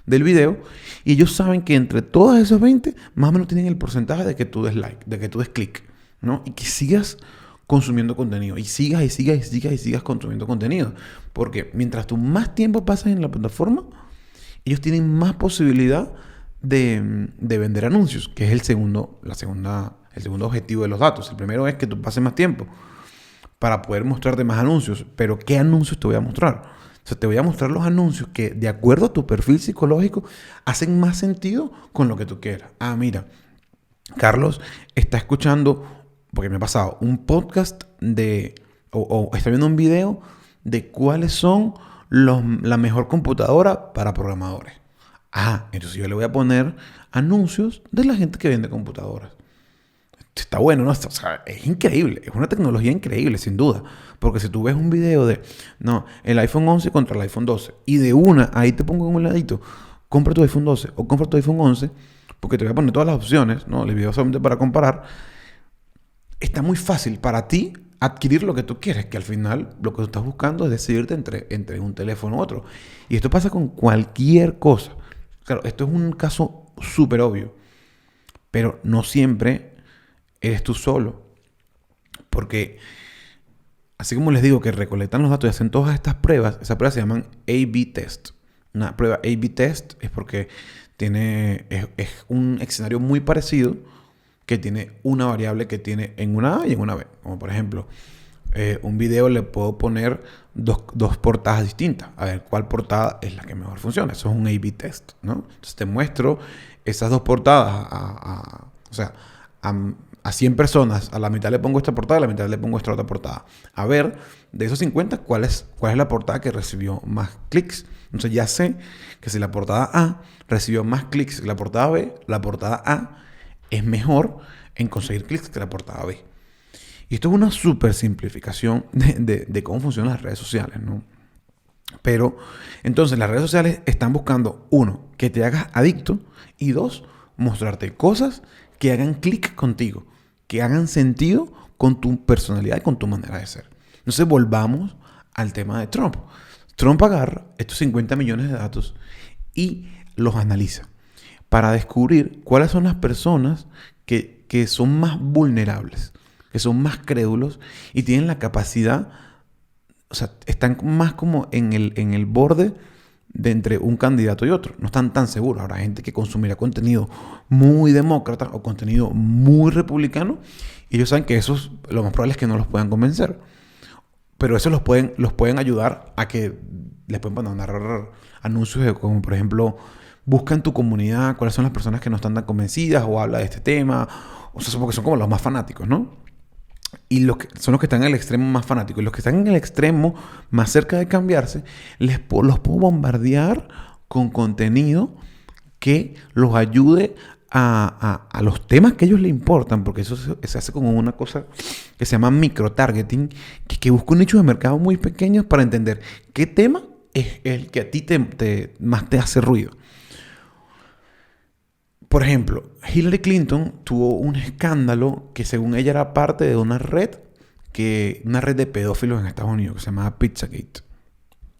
video. Y ellos saben que entre todas esas 20, más o menos tienen el porcentaje de que tú des like, de que tú des clic, ¿no? Y que sigas consumiendo contenido. Y sigas consumiendo contenido. Porque mientras tú más tiempo pasas en la plataforma, ellos tienen más posibilidad de vender anuncios, que es el segundo objetivo de los datos. El primero es que tú pases más tiempo para poder mostrarte más anuncios. Pero ¿qué anuncios te voy a mostrar? O sea, te voy a mostrar los anuncios que, de acuerdo a tu perfil psicológico, hacen más sentido con lo que tú quieras. Mira, Carlos está escuchando, porque me ha pasado, un podcast o está viendo un video de cuáles son la mejor computadora para programadores. Entonces yo le voy a poner anuncios de la gente que vende computadoras. Está bueno, ¿no? O sea, es increíble. Es una tecnología increíble, sin duda. Porque si tú ves un video el iPhone 11 contra el iPhone 12, y de una, ahí te pongo en un ladito, compra tu iPhone 12 o compra tu iPhone 11, porque te voy a poner todas las opciones, ¿no? El video solamente para comparar. Está muy fácil para ti adquirir lo que tú quieres, que al final lo que tú estás buscando es decidirte entre un teléfono u otro. Y esto pasa con cualquier cosa. Claro, esto es un caso súper obvio, pero no siempre eres tú solo. Porque, así como les digo que recolectan los datos y hacen todas estas pruebas, esas pruebas se llaman A/B test. Una prueba A/B test es porque es un escenario muy parecido que tiene una variable que tiene en una A y en una B. Como por ejemplo, un video le puedo poner dos portadas distintas. A ver cuál portada es la que mejor funciona. Eso es un A/B test, ¿no? Entonces te muestro esas dos portadas a 100 personas, a la mitad le pongo esta portada, a la mitad le pongo esta otra portada. A ver, de esos 50, ¿cuál es la portada que recibió más clics? Entonces ya sé que si la portada A recibió más clics que la portada B, la portada A es mejor en conseguir clics que la portada B. Y esto es una súper simplificación de cómo funcionan las redes sociales, ¿no? Pero entonces las redes sociales están buscando, uno, que te hagas adicto, y dos, mostrarte cosas que hagan clic contigo, que hagan sentido con tu personalidad y con tu manera de ser. Entonces volvamos al tema de Trump. Trump agarra estos 50 millones de datos y los analiza para descubrir cuáles son las personas que son más vulnerables, que son más crédulos y tienen la capacidad, o sea, están más como en el borde de entre un candidato y otro. No están tan seguros. Habrá gente que consumirá contenido muy demócrata o contenido muy republicano y ellos saben que esos lo más probable es que no los puedan convencer. Pero eso los pueden ayudar a que les pueden mandar anuncios de, como por ejemplo, busca en tu comunidad cuáles son las personas que no están tan convencidas o habla de este tema. O sea, porque son como los más fanáticos, ¿no? Y son los que están en el extremo más fanático. Y los que están en el extremo más cerca de cambiarse, los puedo bombardear con contenido que los ayude a los temas que a ellos les importan. Porque eso se hace como una cosa que se llama microtargeting, que busca un nicho de mercado muy pequeño para entender qué tema es el que a ti más te hace ruido. Por ejemplo, Hillary Clinton tuvo un escándalo que según ella era parte de una red de pedófilos en Estados Unidos que se llamaba Pizzagate.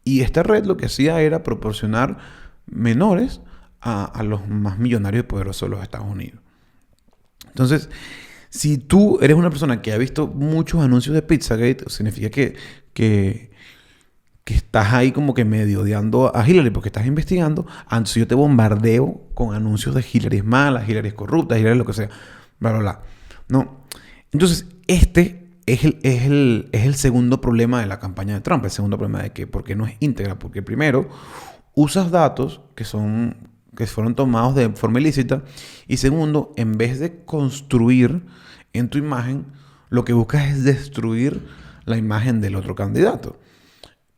Y esta red lo que hacía era proporcionar menores a los más millonarios y poderosos de los Estados Unidos. Entonces, si tú eres una persona que ha visto muchos anuncios de Pizzagate, significa que estás ahí como que medio odiando a Hillary porque estás investigando. Antes yo te bombardeo con anuncios de Hillary es mala, Hillary es corrupta, Hillary es lo que sea, bla, bla, bla. ¿No? Entonces, este es el segundo problema de la campaña de Trump. El segundo problema de que, porque no es íntegra. Porque primero, usas datos que fueron tomados de forma ilícita. Y segundo, en vez de construir en tu imagen, lo que buscas es destruir la imagen del otro candidato.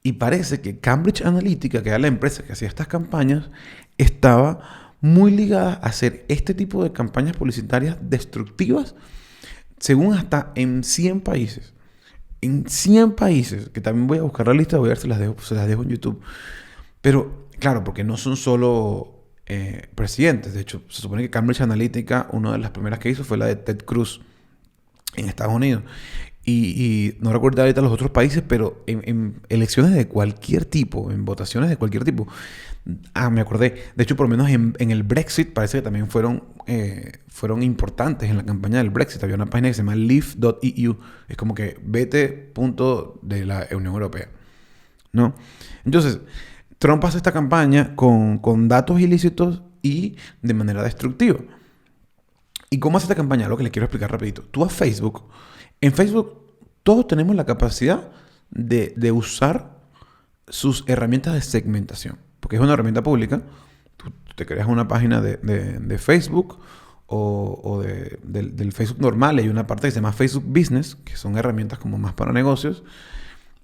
Y parece que Cambridge Analytica, que era la empresa que hacía estas campañas, estaba muy ligada a hacer este tipo de campañas publicitarias destructivas, según hasta en 100 países. En 100 países, que también voy a buscar la lista, voy a ver si se las dejo en YouTube. Pero, claro, porque no son solo presidentes. De hecho, se supone que Cambridge Analytica, una de las primeras que hizo fue la de Ted Cruz en Estados Unidos. Y no recuerdo ahorita los otros países, pero en elecciones de cualquier tipo, en votaciones de cualquier tipo. Me acordé. De hecho, por lo menos en el Brexit parece que también fueron importantes en la campaña del Brexit. Había una página que se llama leave.eu. Es como que vete punto de la Unión Europea, ¿no? Entonces, Trump hace esta campaña con datos ilícitos y de manera destructiva. ¿Y cómo hace esta campaña? Lo que les quiero explicar rapidito. Tú a Facebook... En Facebook todos tenemos la capacidad de usar sus herramientas de segmentación. Porque es una herramienta pública. Tú te creas una página de Facebook o del Facebook normal. Hay una parte que se llama Facebook Business, que son herramientas como más para negocios.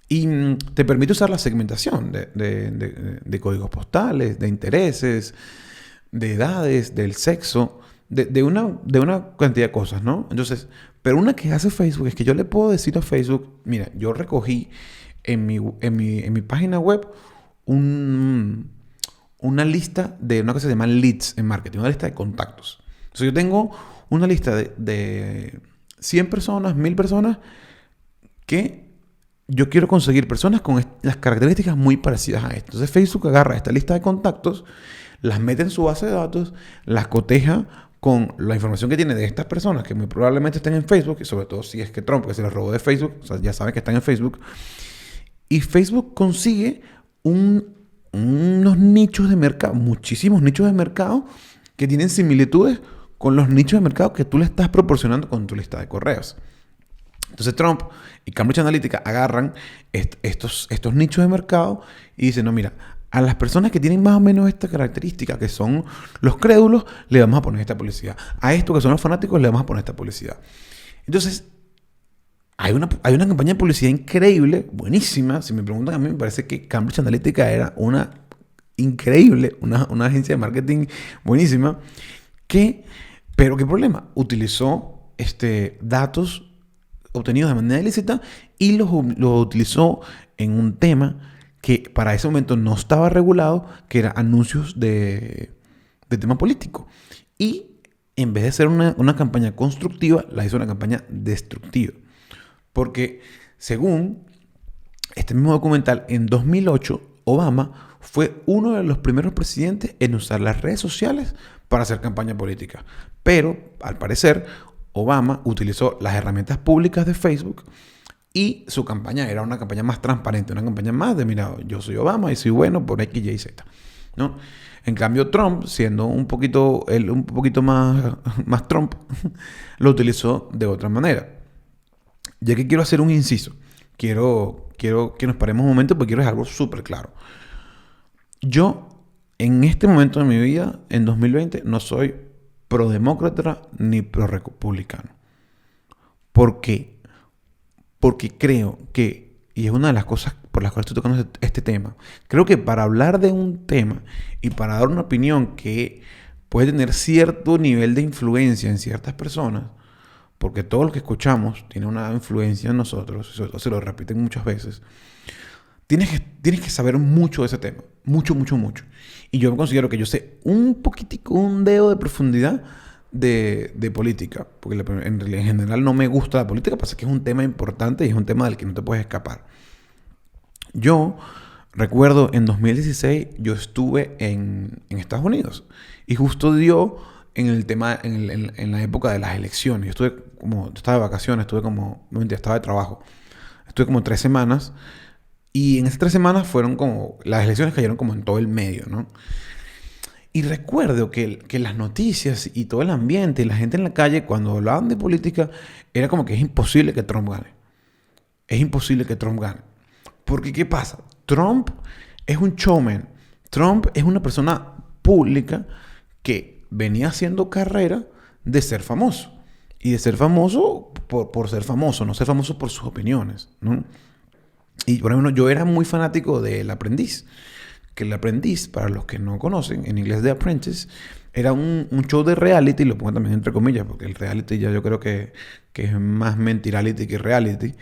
Y te permite usar la segmentación de códigos postales, de intereses, de edades, del sexo, de una cantidad de cosas, ¿no? Entonces... Pero una que hace Facebook es que yo le puedo decir a Facebook, mira, yo recogí en mi página web una lista de una cosa que se llama leads en marketing, una lista de contactos. Entonces yo tengo una lista de 100 personas, 1000 personas que yo quiero conseguir personas con las características muy parecidas a esto. Entonces Facebook agarra esta lista de contactos, las mete en su base de datos, las coteja con la información que tiene de estas personas que muy probablemente estén en Facebook, y sobre todo si es que Trump, que se las robó de Facebook, o sea, ya saben que están en Facebook, y Facebook consigue unos nichos de mercado, muchísimos nichos de mercado que tienen similitudes con los nichos de mercado que tú le estás proporcionando con tu lista de correos. Entonces Trump y Cambridge Analytica agarran estos nichos de mercado y dicen, no, mira, a las personas que tienen más o menos esta característica, que son los crédulos, le vamos a poner esta publicidad. A estos que son los fanáticos, le vamos a poner esta publicidad. Entonces, hay una campaña de publicidad increíble, buenísima. Si me preguntan a mí, me parece que Cambridge Analytica era una increíble, una agencia de marketing buenísima. Pero ¿qué problema? Utilizó datos obtenidos de manera ilícita y los utilizó en un tema que para ese momento no estaba regulado, que era anuncios de tema político. Y en vez de ser una campaña constructiva, la hizo una campaña destructiva. Porque según este mismo documental, en 2008, Obama fue uno de los primeros presidentes en usar las redes sociales para hacer campaña política. Pero, al parecer, Obama utilizó las herramientas públicas de Facebook y su campaña era una campaña más transparente, una campaña más de, mira, yo soy Obama y soy bueno por X, Y, Z, ¿no? En cambio, Trump, siendo un poquito más Trump, lo utilizó de otra manera. Ya que quiero hacer un inciso, quiero que nos paremos un momento porque quiero dejar algo súper claro. Yo, en este momento de mi vida, en 2020, no soy pro-demócrata ni pro-republicano. ¿Por qué? Porque creo que, y es una de las cosas por las cuales estoy tocando este tema, creo que para hablar de un tema y para dar una opinión que puede tener cierto nivel de influencia en ciertas personas, porque todo lo que escuchamos tiene una influencia en nosotros, eso se lo repiten muchas veces, tienes que saber mucho de ese tema, mucho, mucho, mucho. Y yo considero que yo sé un poquitico, un dedo de profundidad de política, porque en general no me gusta la política, pasa que es un tema importante y es un tema del que no te puedes escapar. Yo recuerdo en 2016 yo estuve en Estados Unidos y justo dio en el tema, en la época de las elecciones. Yo estaba de vacaciones, estaba de trabajo. Estuve como 3 semanas y en esas 3 semanas las elecciones cayeron como en todo el medio, ¿no? Y recuerdo que las noticias y todo el ambiente y la gente en la calle cuando hablaban de política era como que es imposible que Trump gane. Es imposible que Trump gane. Porque ¿qué pasa? Trump es un showman. Trump es una persona pública que venía haciendo carrera de ser famoso. Y de ser famoso por ser famoso, no ser famoso por sus opiniones, ¿no? Y por ejemplo, yo era muy fanático de El Aprendiz. Que El Aprendiz, para los que no conocen, en inglés The Apprentice, era un show de reality, lo pongo también entre comillas, porque el reality ya yo creo que es más mentirality que reality.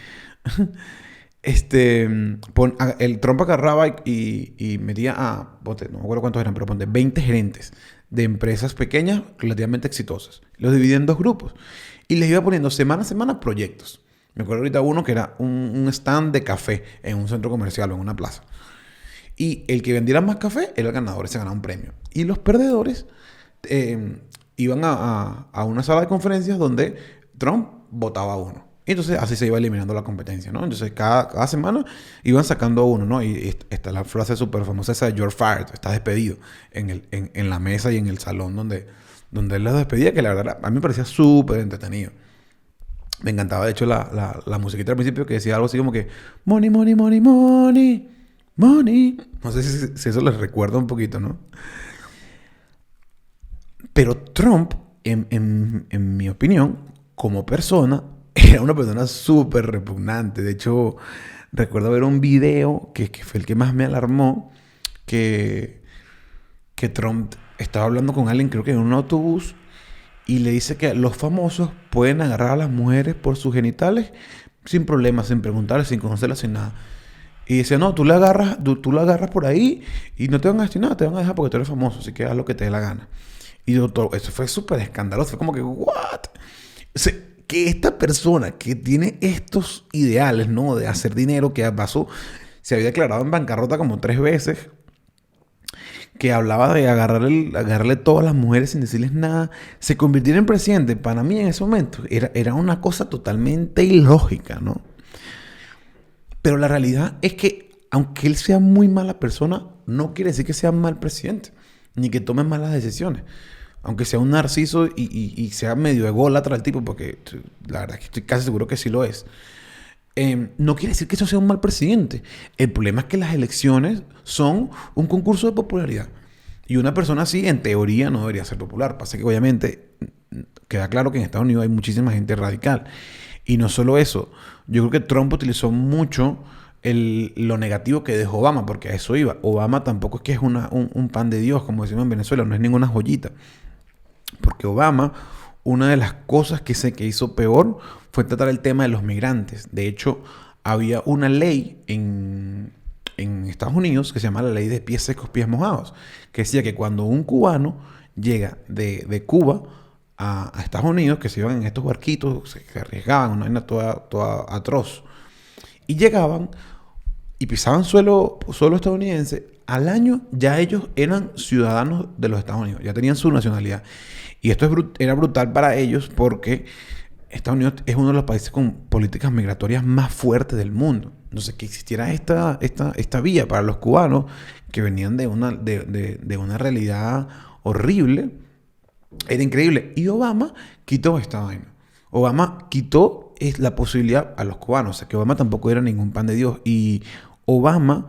El Trump agarraba y metía no me acuerdo cuántos eran, pero ponte 20 gerentes de empresas pequeñas relativamente exitosas. Los dividía en 2 grupos y les iba poniendo semana a semana proyectos. Me acuerdo ahorita uno que era un stand de café en un centro comercial o en una plaza. Y el que vendiera más café era el ganador, se ganaba un premio. Y los perdedores iban a una sala de conferencias donde Trump votaba a uno. Y entonces así se iba eliminando la competencia, ¿no? Entonces cada semana iban sacando a uno, ¿no? Y está la frase súper famosa esa de "You're fired", estás despedido, en la mesa y en el salón donde él los despedía, que la verdad a mí me parecía súper entretenido. Me encantaba, de hecho, la musiquita al principio que decía algo así como que "Money, money, money, money, money". No sé si eso les recuerda un poquito, ¿no? Pero Trump, en mi opinión, como persona, era una persona súper repugnante. De hecho, recuerdo ver un video que fue el que más me alarmó, que Trump estaba hablando con alguien, creo que en un autobús, y le dice que los famosos pueden agarrar a las mujeres por sus genitales sin problemas, sin preguntarles, sin conocerlas, sin nada. Y dice, no, tú la agarras por ahí y no te van a decir nada, te van a dejar porque tú eres famoso, así que haz lo que te dé la gana. Y eso fue súper escandaloso, fue como que, ¿what? O sea, que esta persona que tiene estos ideales, ¿no? De hacer dinero, que pasó, se había declarado en bancarrota como 3 veces, que hablaba de agarrarle todas las mujeres sin decirles nada, se convirtiera en presidente, para mí en ese momento era una cosa totalmente ilógica, ¿no? Pero la realidad es que, aunque él sea muy mala persona, no quiere decir que sea mal presidente, ni que tome malas decisiones. Aunque sea un narciso y sea medio ególatra el tipo, porque la verdad es que estoy casi seguro que sí lo es. No quiere decir que eso sea un mal presidente. El problema es que las elecciones son un concurso de popularidad. Y una persona así, en teoría, no debería ser popular. Pasa que obviamente queda claro que en Estados Unidos hay muchísima gente radical. Y no solo eso, yo creo que Trump utilizó mucho lo negativo que dejó Obama, porque a eso iba. Obama tampoco es que es un pan de Dios, como decimos en Venezuela, no es ninguna joyita. Porque Obama, una de las cosas que hizo peor fue tratar el tema de los migrantes. De hecho, había una ley en Estados Unidos que se llama la ley de pies secos, pies mojados, que decía que cuando un cubano llega de Cuba a Estados Unidos, que se iban en estos barquitos, se arriesgaban, una vaina toda atroz, y llegaban y pisaban suelo estadounidense, al año ya ellos eran ciudadanos de los Estados Unidos, ya tenían su nacionalidad. Y esto era brutal para ellos porque Estados Unidos es uno de los países con políticas migratorias más fuertes del mundo. Entonces, que existiera esta vía para los cubanos que venían de una realidad horrible, era increíble. Y Obama quitó esta vaina. Obama quitó la posibilidad a los cubanos. O sea, que Obama tampoco era ningún pan de Dios. Y Obama,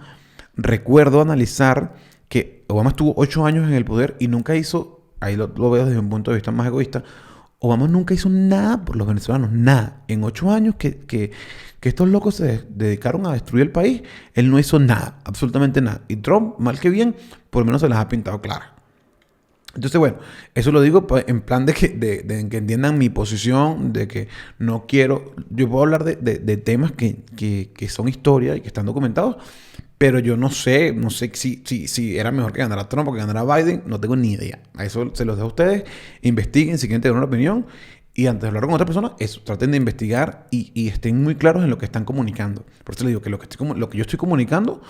recuerdo analizar que Obama estuvo 8 años en el poder y nunca hizo, ahí lo veo desde un punto de vista más egoísta, Obama nunca hizo nada por los venezolanos, nada. En 8 años que estos locos se dedicaron a destruir el país, él no hizo nada, absolutamente nada. Y Trump, mal que bien, por lo menos se las ha pintado claras. Entonces, bueno, eso lo digo en plan de que entiendan mi posición, de que no quiero... Yo puedo hablar de temas que son historia y que están documentados, pero yo no sé si era mejor que ganara Trump o que ganara Biden, no tengo ni idea. A eso se los dejo a ustedes, investiguen si quieren tener una opinión y antes de hablar con otra persona, eso, traten de investigar y estén muy claros en lo que están comunicando. Por eso les digo que lo que yo estoy comunicando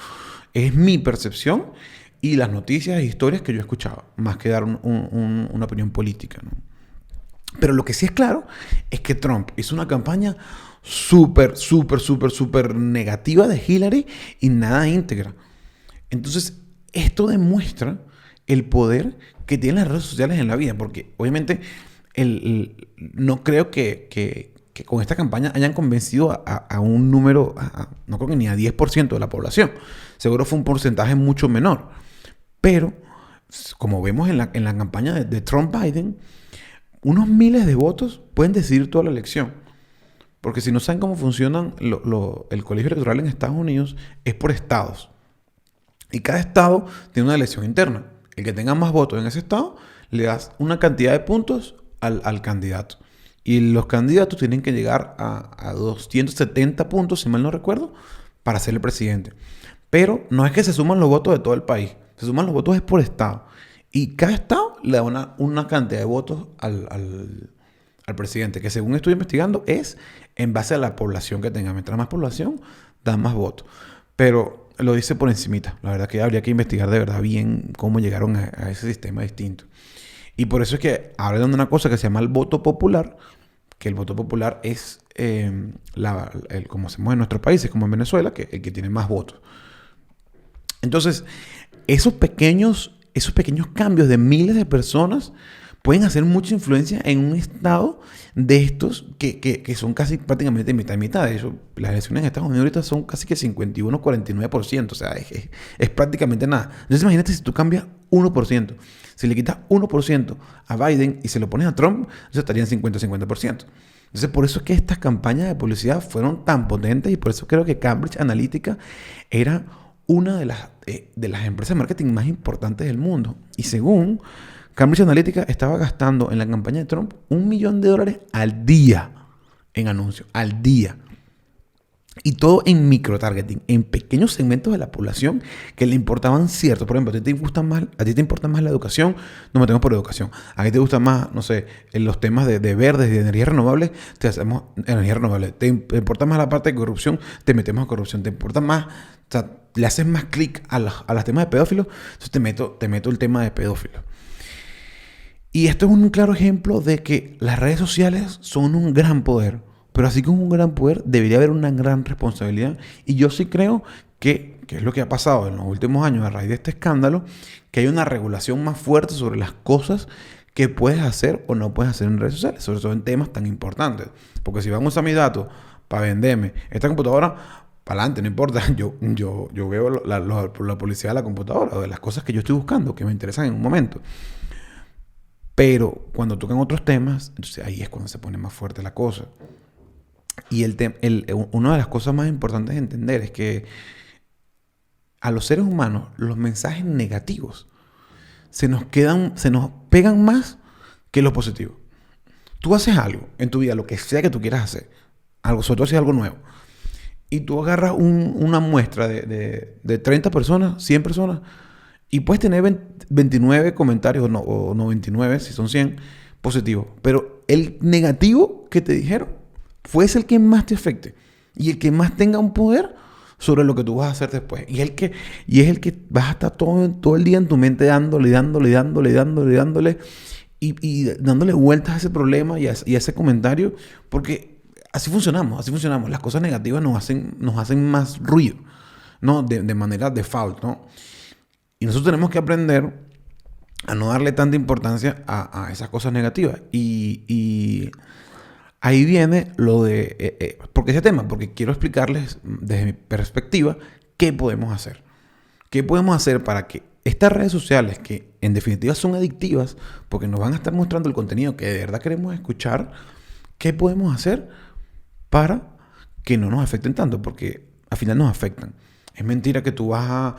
es mi percepción y las noticias e historias que yo escuchaba, más que dar una opinión política, ¿no? Pero lo que sí es claro es que Trump hizo una campaña súper negativa de Hillary y nada íntegra. Entonces, esto demuestra el poder que tienen las redes sociales en la vida, porque obviamente no creo que con esta campaña hayan convencido a un número, no creo que ni a 10% de la población. Seguro fue un porcentaje mucho menor. Pero, como vemos en la campaña de Trump-Biden, unos miles de votos pueden decidir toda la elección. Porque si no saben cómo funcionan el colegio electoral en Estados Unidos, es por estados. Y cada estado tiene una elección interna. El que tenga más votos en ese estado, le das una cantidad de puntos al candidato. Y los candidatos tienen que llegar a 270 puntos, si mal no recuerdo, para ser el presidente. Pero no es que se suman los votos de todo el país. Se suman los votos es por estado. Y cada estado le da una cantidad de votos al presidente, que según estoy investigando es en base a la población que tenga. Mientras más población, dan más votos. Pero lo dice por encimita. La verdad que habría que investigar de verdad bien cómo llegaron a ese sistema distinto. Y por eso es que hablan de una cosa que se llama el voto popular, que el voto popular es como hacemos en nuestros países, como en Venezuela, que el que tiene más votos. Entonces, esos pequeños cambios de miles de personas pueden hacer mucha influencia en un estado de estos que son casi prácticamente mitad y mitad. De hecho, las elecciones en Estados Unidos ahorita son casi que 51-49%. O sea, es prácticamente nada. Entonces, imagínate si tú cambias 1%. Si le quitas 1% a Biden y se lo pones a Trump, entonces estarían 50-50%. Entonces, por eso es que estas campañas de publicidad fueron tan potentes y por eso creo que Cambridge Analytica era una de las empresas de marketing más importantes del mundo. Y según Cambridge Analytica, estaba gastando en la campaña de Trump $1 millón al día en anuncios, al día. Y todo en microtargeting, en pequeños segmentos de la población que le importaban cierto. Por ejemplo, a ti te importa más la educación, nos metemos por educación. A ti te gusta más, no sé, en los temas de verdes, de energías renovables, te hacemos energías renovables. Te importa más la parte de corrupción, te metemos a corrupción. Te importa más, o sea, le haces más clic a los temas de pedófilos, entonces te meto el tema de pedófilos. Y esto es un claro ejemplo de que las redes sociales son un gran poder. Pero así como un gran poder, debería haber una gran responsabilidad. Y yo sí creo que es lo que ha pasado en los últimos años a raíz de este escándalo, que hay una regulación más fuerte sobre las cosas que puedes hacer o no puedes hacer en redes sociales, sobre todo en temas tan importantes. Porque si van a usar mis datos para venderme esta computadora, para adelante, no importa. Yo veo la publicidad de la computadora o de las cosas que yo estoy buscando, que me interesan en un momento. Pero cuando tocan otros temas, entonces ahí es cuando se pone más fuerte la cosa. Y una de las cosas más importantes de entender es que a los seres humanos los mensajes negativos se nos pegan más que los positivos. Tú haces algo en tu vida, lo que sea que tú quieras hacer, algo, sobre todo si es algo nuevo, y tú agarras una muestra de 30 personas, 100 personas, y puedes tener 29 comentarios, o no 29, si son 100, positivos. Pero el negativo que te dijeron fue ese el que más te afecte y el que más tenga un poder sobre lo que tú vas a hacer después. Y es el que vas a estar todo el día en tu mente dándole y dándole vueltas a ese problema y a ese comentario, porque así funcionamos. Las cosas negativas nos hacen más ruido, ¿no? De manera default, ¿no? Y nosotros tenemos que aprender a no darle tanta importancia a esas cosas negativas. Y ahí viene lo de... ¿por qué ese tema? Porque quiero explicarles desde mi perspectiva qué podemos hacer. ¿Qué podemos hacer para que estas redes sociales, que en definitiva son adictivas, porque nos van a estar mostrando el contenido que de verdad queremos escuchar, qué podemos hacer para que no nos afecten tanto? Porque al final nos afectan. Es mentira que tú vas a...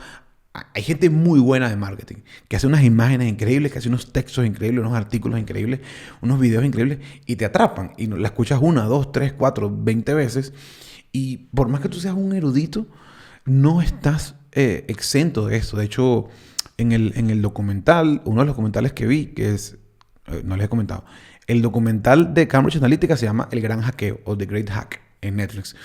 Hay gente muy buena de marketing, que hace unas imágenes increíbles, que hace unos textos increíbles, unos artículos increíbles, unos videos increíbles, y te atrapan. Y la escuchas 1, 2, 3, 4, 20 veces. Y por más que tú seas un erudito, no estás exento de eso. De hecho, en el documental, uno de los documentales que vi, que es... no les he comentado. El documental de Cambridge Analytica se llama El Gran Hackeo, o The Great Hack, en Netflix.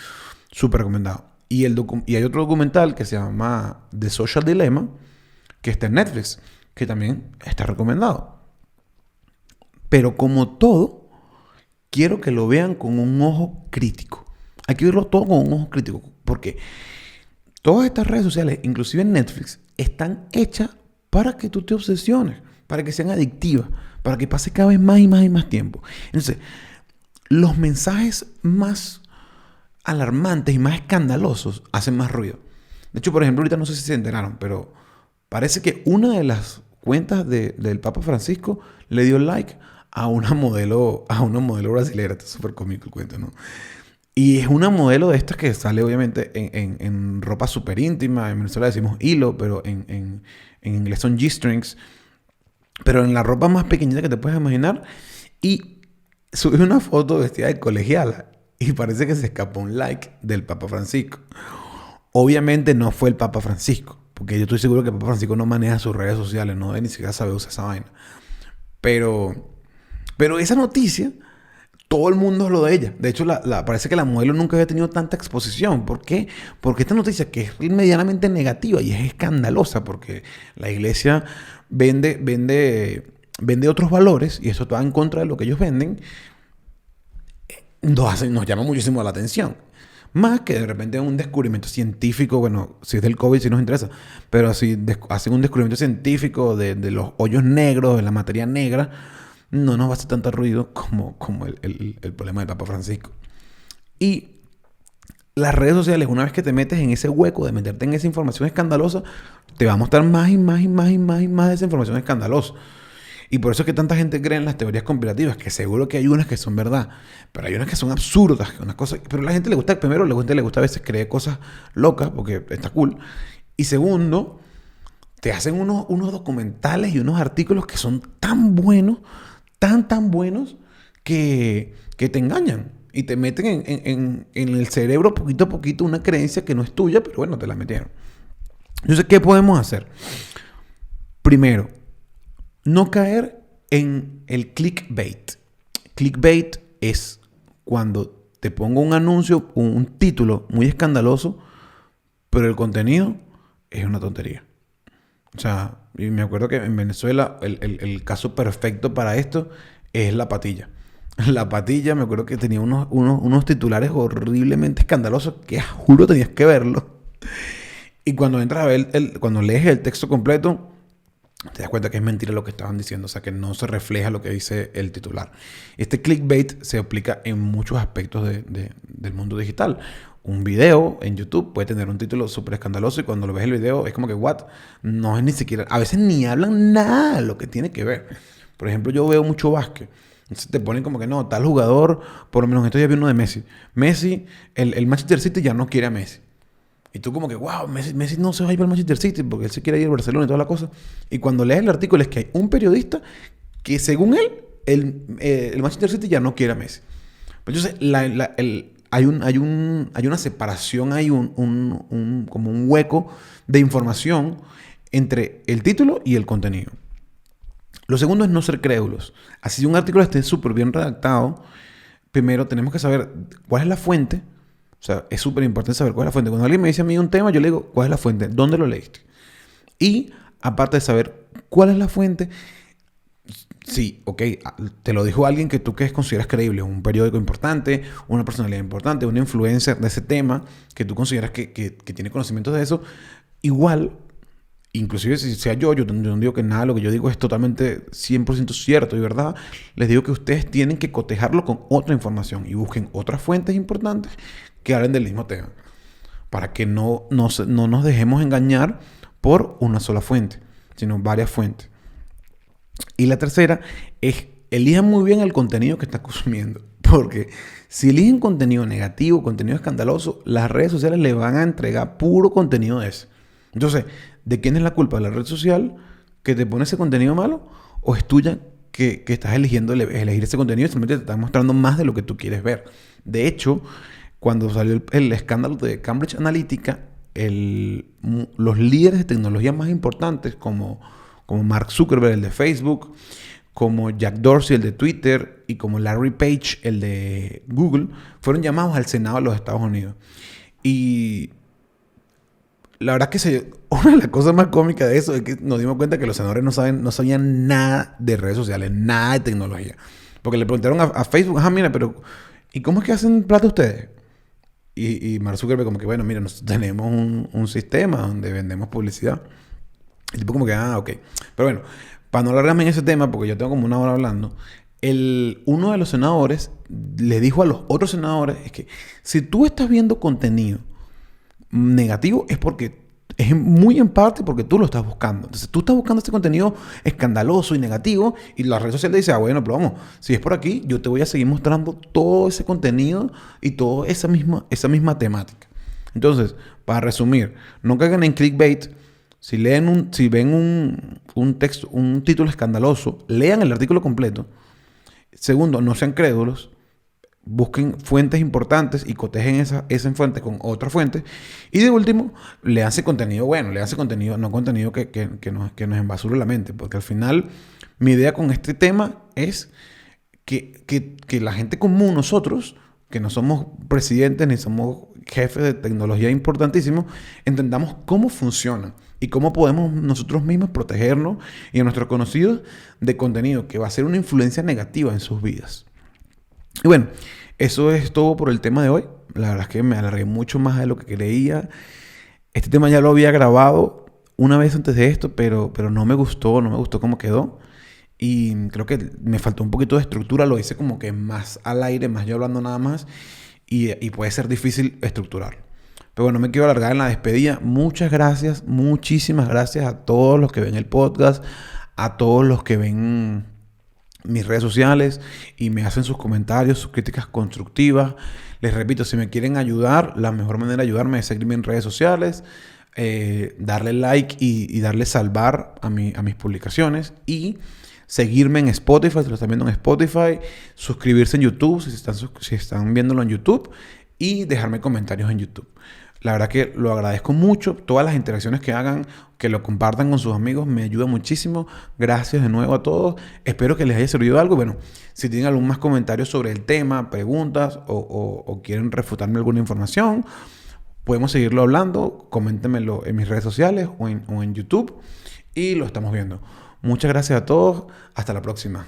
Súper recomendado. Y hay otro documental que se llama The Social Dilemma, que está en Netflix, que también está recomendado. Pero como todo, quiero que lo vean con un ojo crítico. Hay que verlo todo con un ojo crítico. Porque todas estas redes sociales, inclusive en Netflix, están hechas para que tú te obsesiones, para que sean adictivas, para que pase cada vez más y más y más tiempo. Entonces, los mensajes más alarmantes y más escandalosos hacen más ruido. De hecho, por ejemplo, ahorita no sé si se enteraron, pero parece que una de las cuentas del Papa Francisco le dio like a una modelo brasileña. Está súper cómico el cuento, ¿no? Y es una modelo de estas que sale obviamente en ropa súper íntima. En Venezuela decimos hilo, pero en inglés son G-strings. Pero en la ropa más pequeñita que te puedes imaginar. Y sube una foto vestida de colegiala. Y parece que se escapó un like del Papa Francisco. Obviamente no fue el Papa Francisco, porque yo estoy seguro que el Papa Francisco no maneja sus redes sociales, no ni siquiera sabe usar esa vaina. Pero esa noticia, todo el mundo habló de ella. De hecho, parece que la modelo nunca había tenido tanta exposición. ¿Por qué? Porque esta noticia, que es medianamente negativa y es escandalosa, porque la iglesia vende otros valores, y eso va en contra de lo que ellos venden, nos llama muchísimo la atención. Más que de repente un descubrimiento científico, bueno, si es del COVID, sí nos interesa, pero si hacen un descubrimiento científico de los hoyos negros, de la materia negra, no nos va a hacer tanto ruido como el problema del Papa Francisco. Y las redes sociales, una vez que te metes en ese hueco de meterte en esa información escandalosa, te va a mostrar más y más de esa información escandalosa. Y por eso es que tanta gente cree en las teorías conspirativas, que seguro que hay unas que son verdad, pero hay unas que son absurdas, unas cosas, pero a la gente le gusta, primero, le gusta a veces creer cosas locas, porque está cool, y segundo, te hacen unos documentales y unos artículos que son tan buenos, tan buenos, que te engañan y te meten en el cerebro poquito a poquito una creencia que no es tuya, pero bueno, te la metieron. Entonces, ¿qué podemos hacer? Primero, no caer en el clickbait. Clickbait es cuando te pongo un anuncio, un título muy escandaloso, pero el contenido es una tontería. O sea, y me acuerdo que en Venezuela el caso perfecto para esto es La Patilla. La Patilla, me acuerdo que tenía unos titulares horriblemente escandalosos que juro tenías que verlo. Y cuando entras a ver, cuando lees el texto completo, te das cuenta que es mentira lo que estaban diciendo, o sea, que no se refleja lo que dice el titular. Este clickbait se aplica en muchos aspectos del mundo digital. Un video en YouTube puede tener un título súper escandaloso y cuando lo ves el video es como que, ¿what? No es ni siquiera... A veces ni hablan nada de lo que tiene que ver. Por ejemplo, yo veo mucho básquet. Entonces te ponen como que no, tal jugador, por lo menos estos días vi uno de Messi. Messi, el Manchester City ya no quiere a Messi. Y tú como que, wow, Messi no se va a ir para el Manchester City porque él se quiere ir al Barcelona y toda la cosa. Y cuando lees el artículo es que hay un periodista que según él, el Manchester City ya no quiere a Messi. Entonces, hay una separación, hay como un hueco de información entre el título y el contenido. Lo segundo es no ser crédulos. Así un artículo esté súper bien redactado, primero tenemos que saber cuál es la fuente. O sea, es súper importante saber cuál es la fuente. Cuando alguien me dice a mí un tema, yo le digo, ¿cuál es la fuente? ¿Dónde lo leíste? Y aparte de saber cuál es la fuente, sí, ok, te lo dijo alguien que tú que consideras creíble, un periódico importante, una personalidad importante, una influencer de ese tema, que tú consideras que tiene conocimientos de eso, igual, inclusive si sea yo no digo que nada, lo que yo digo es totalmente 100% cierto y verdad, les digo que ustedes tienen que cotejarlo con otra información y busquen otras fuentes importantes que hablen del mismo tema, para que no nos dejemos engañar por una sola fuente, sino varias fuentes. Y la tercera es, elijan muy bien el contenido que están consumiendo. Porque si eligen contenido negativo, contenido escandaloso, las redes sociales le van a entregar puro contenido de ese. Entonces, ¿de quién es la culpa? ¿De la red social que te pone ese contenido malo? ¿O es tuya que estás eligiendo elegir ese contenido y simplemente te está mostrando más de lo que tú quieres ver? De hecho, cuando salió el escándalo de Cambridge Analytica, los líderes de tecnología más importantes como Mark Zuckerberg, el de Facebook, como Jack Dorsey, el de Twitter, y como Larry Page, el de Google, fueron llamados al Senado de los Estados Unidos. Y la verdad que una de las cosas más cómicas de eso es que nos dimos cuenta que los senadores no sabían nada de redes sociales, nada de tecnología. Porque le preguntaron a Facebook, mira, pero ¿y cómo es que hacen plata ustedes? Y Mark Zuckerberg como que, bueno, mira, nosotros tenemos un sistema donde vendemos publicidad. El tipo como que, ok. Pero bueno, para no alargarme en ese tema, porque yo tengo como una hora hablando, uno de los senadores le dijo a los otros senadores, es que si tú estás viendo contenido negativo es porque es muy en parte porque tú lo estás buscando. Entonces tú estás buscando este contenido escandaloso y negativo y la red social le dice, bueno, pero vamos, si es por aquí, yo te voy a seguir mostrando todo ese contenido y toda esa misma temática. Entonces, para resumir, no caigan en clickbait. Si ven un texto, un título escandaloso, lean el artículo completo. Segundo, no sean crédulos. Busquen fuentes importantes y cotejen esa fuente con otra fuente. Y de último, léanse contenido bueno, léanse contenido, no contenido que nos embasure la mente. Porque al final, mi idea con este tema es que la gente común, nosotros, que no somos presidentes ni somos jefes de tecnología importantísimos, entendamos cómo funciona y cómo podemos nosotros mismos protegernos y a nuestros conocidos de contenido que va a ser una influencia negativa en sus vidas. Y bueno, eso es todo por el tema de hoy. La verdad es que me alargué mucho más de lo que creía. Este tema ya lo había grabado una vez antes de esto, pero no me gustó cómo quedó. Y creo que me faltó un poquito de estructura. Lo hice como que más al aire, más yo hablando nada más. Y puede ser difícil estructurarlo. Pero bueno, no me quiero alargar en la despedida. Muchas gracias, muchísimas gracias a todos los que ven el podcast, a todos los que ven mis redes sociales y me hacen sus comentarios, sus críticas constructivas. Les repito, si me quieren ayudar, la mejor manera de ayudarme es seguirme en redes sociales, darle like y darle salvar a mis publicaciones y seguirme en Spotify, si lo están viendo en Spotify, suscribirse en YouTube, si están viéndolo en YouTube, y dejarme comentarios en YouTube. La verdad que lo agradezco mucho. Todas las interacciones que hagan, que lo compartan con sus amigos, me ayuda muchísimo. Gracias de nuevo a todos. Espero que les haya servido algo. Bueno, si tienen algún más comentario sobre el tema, preguntas o quieren refutarme alguna información, podemos seguirlo hablando. Coméntenmelo en mis redes sociales o en YouTube y lo estamos viendo. Muchas gracias a todos. Hasta la próxima.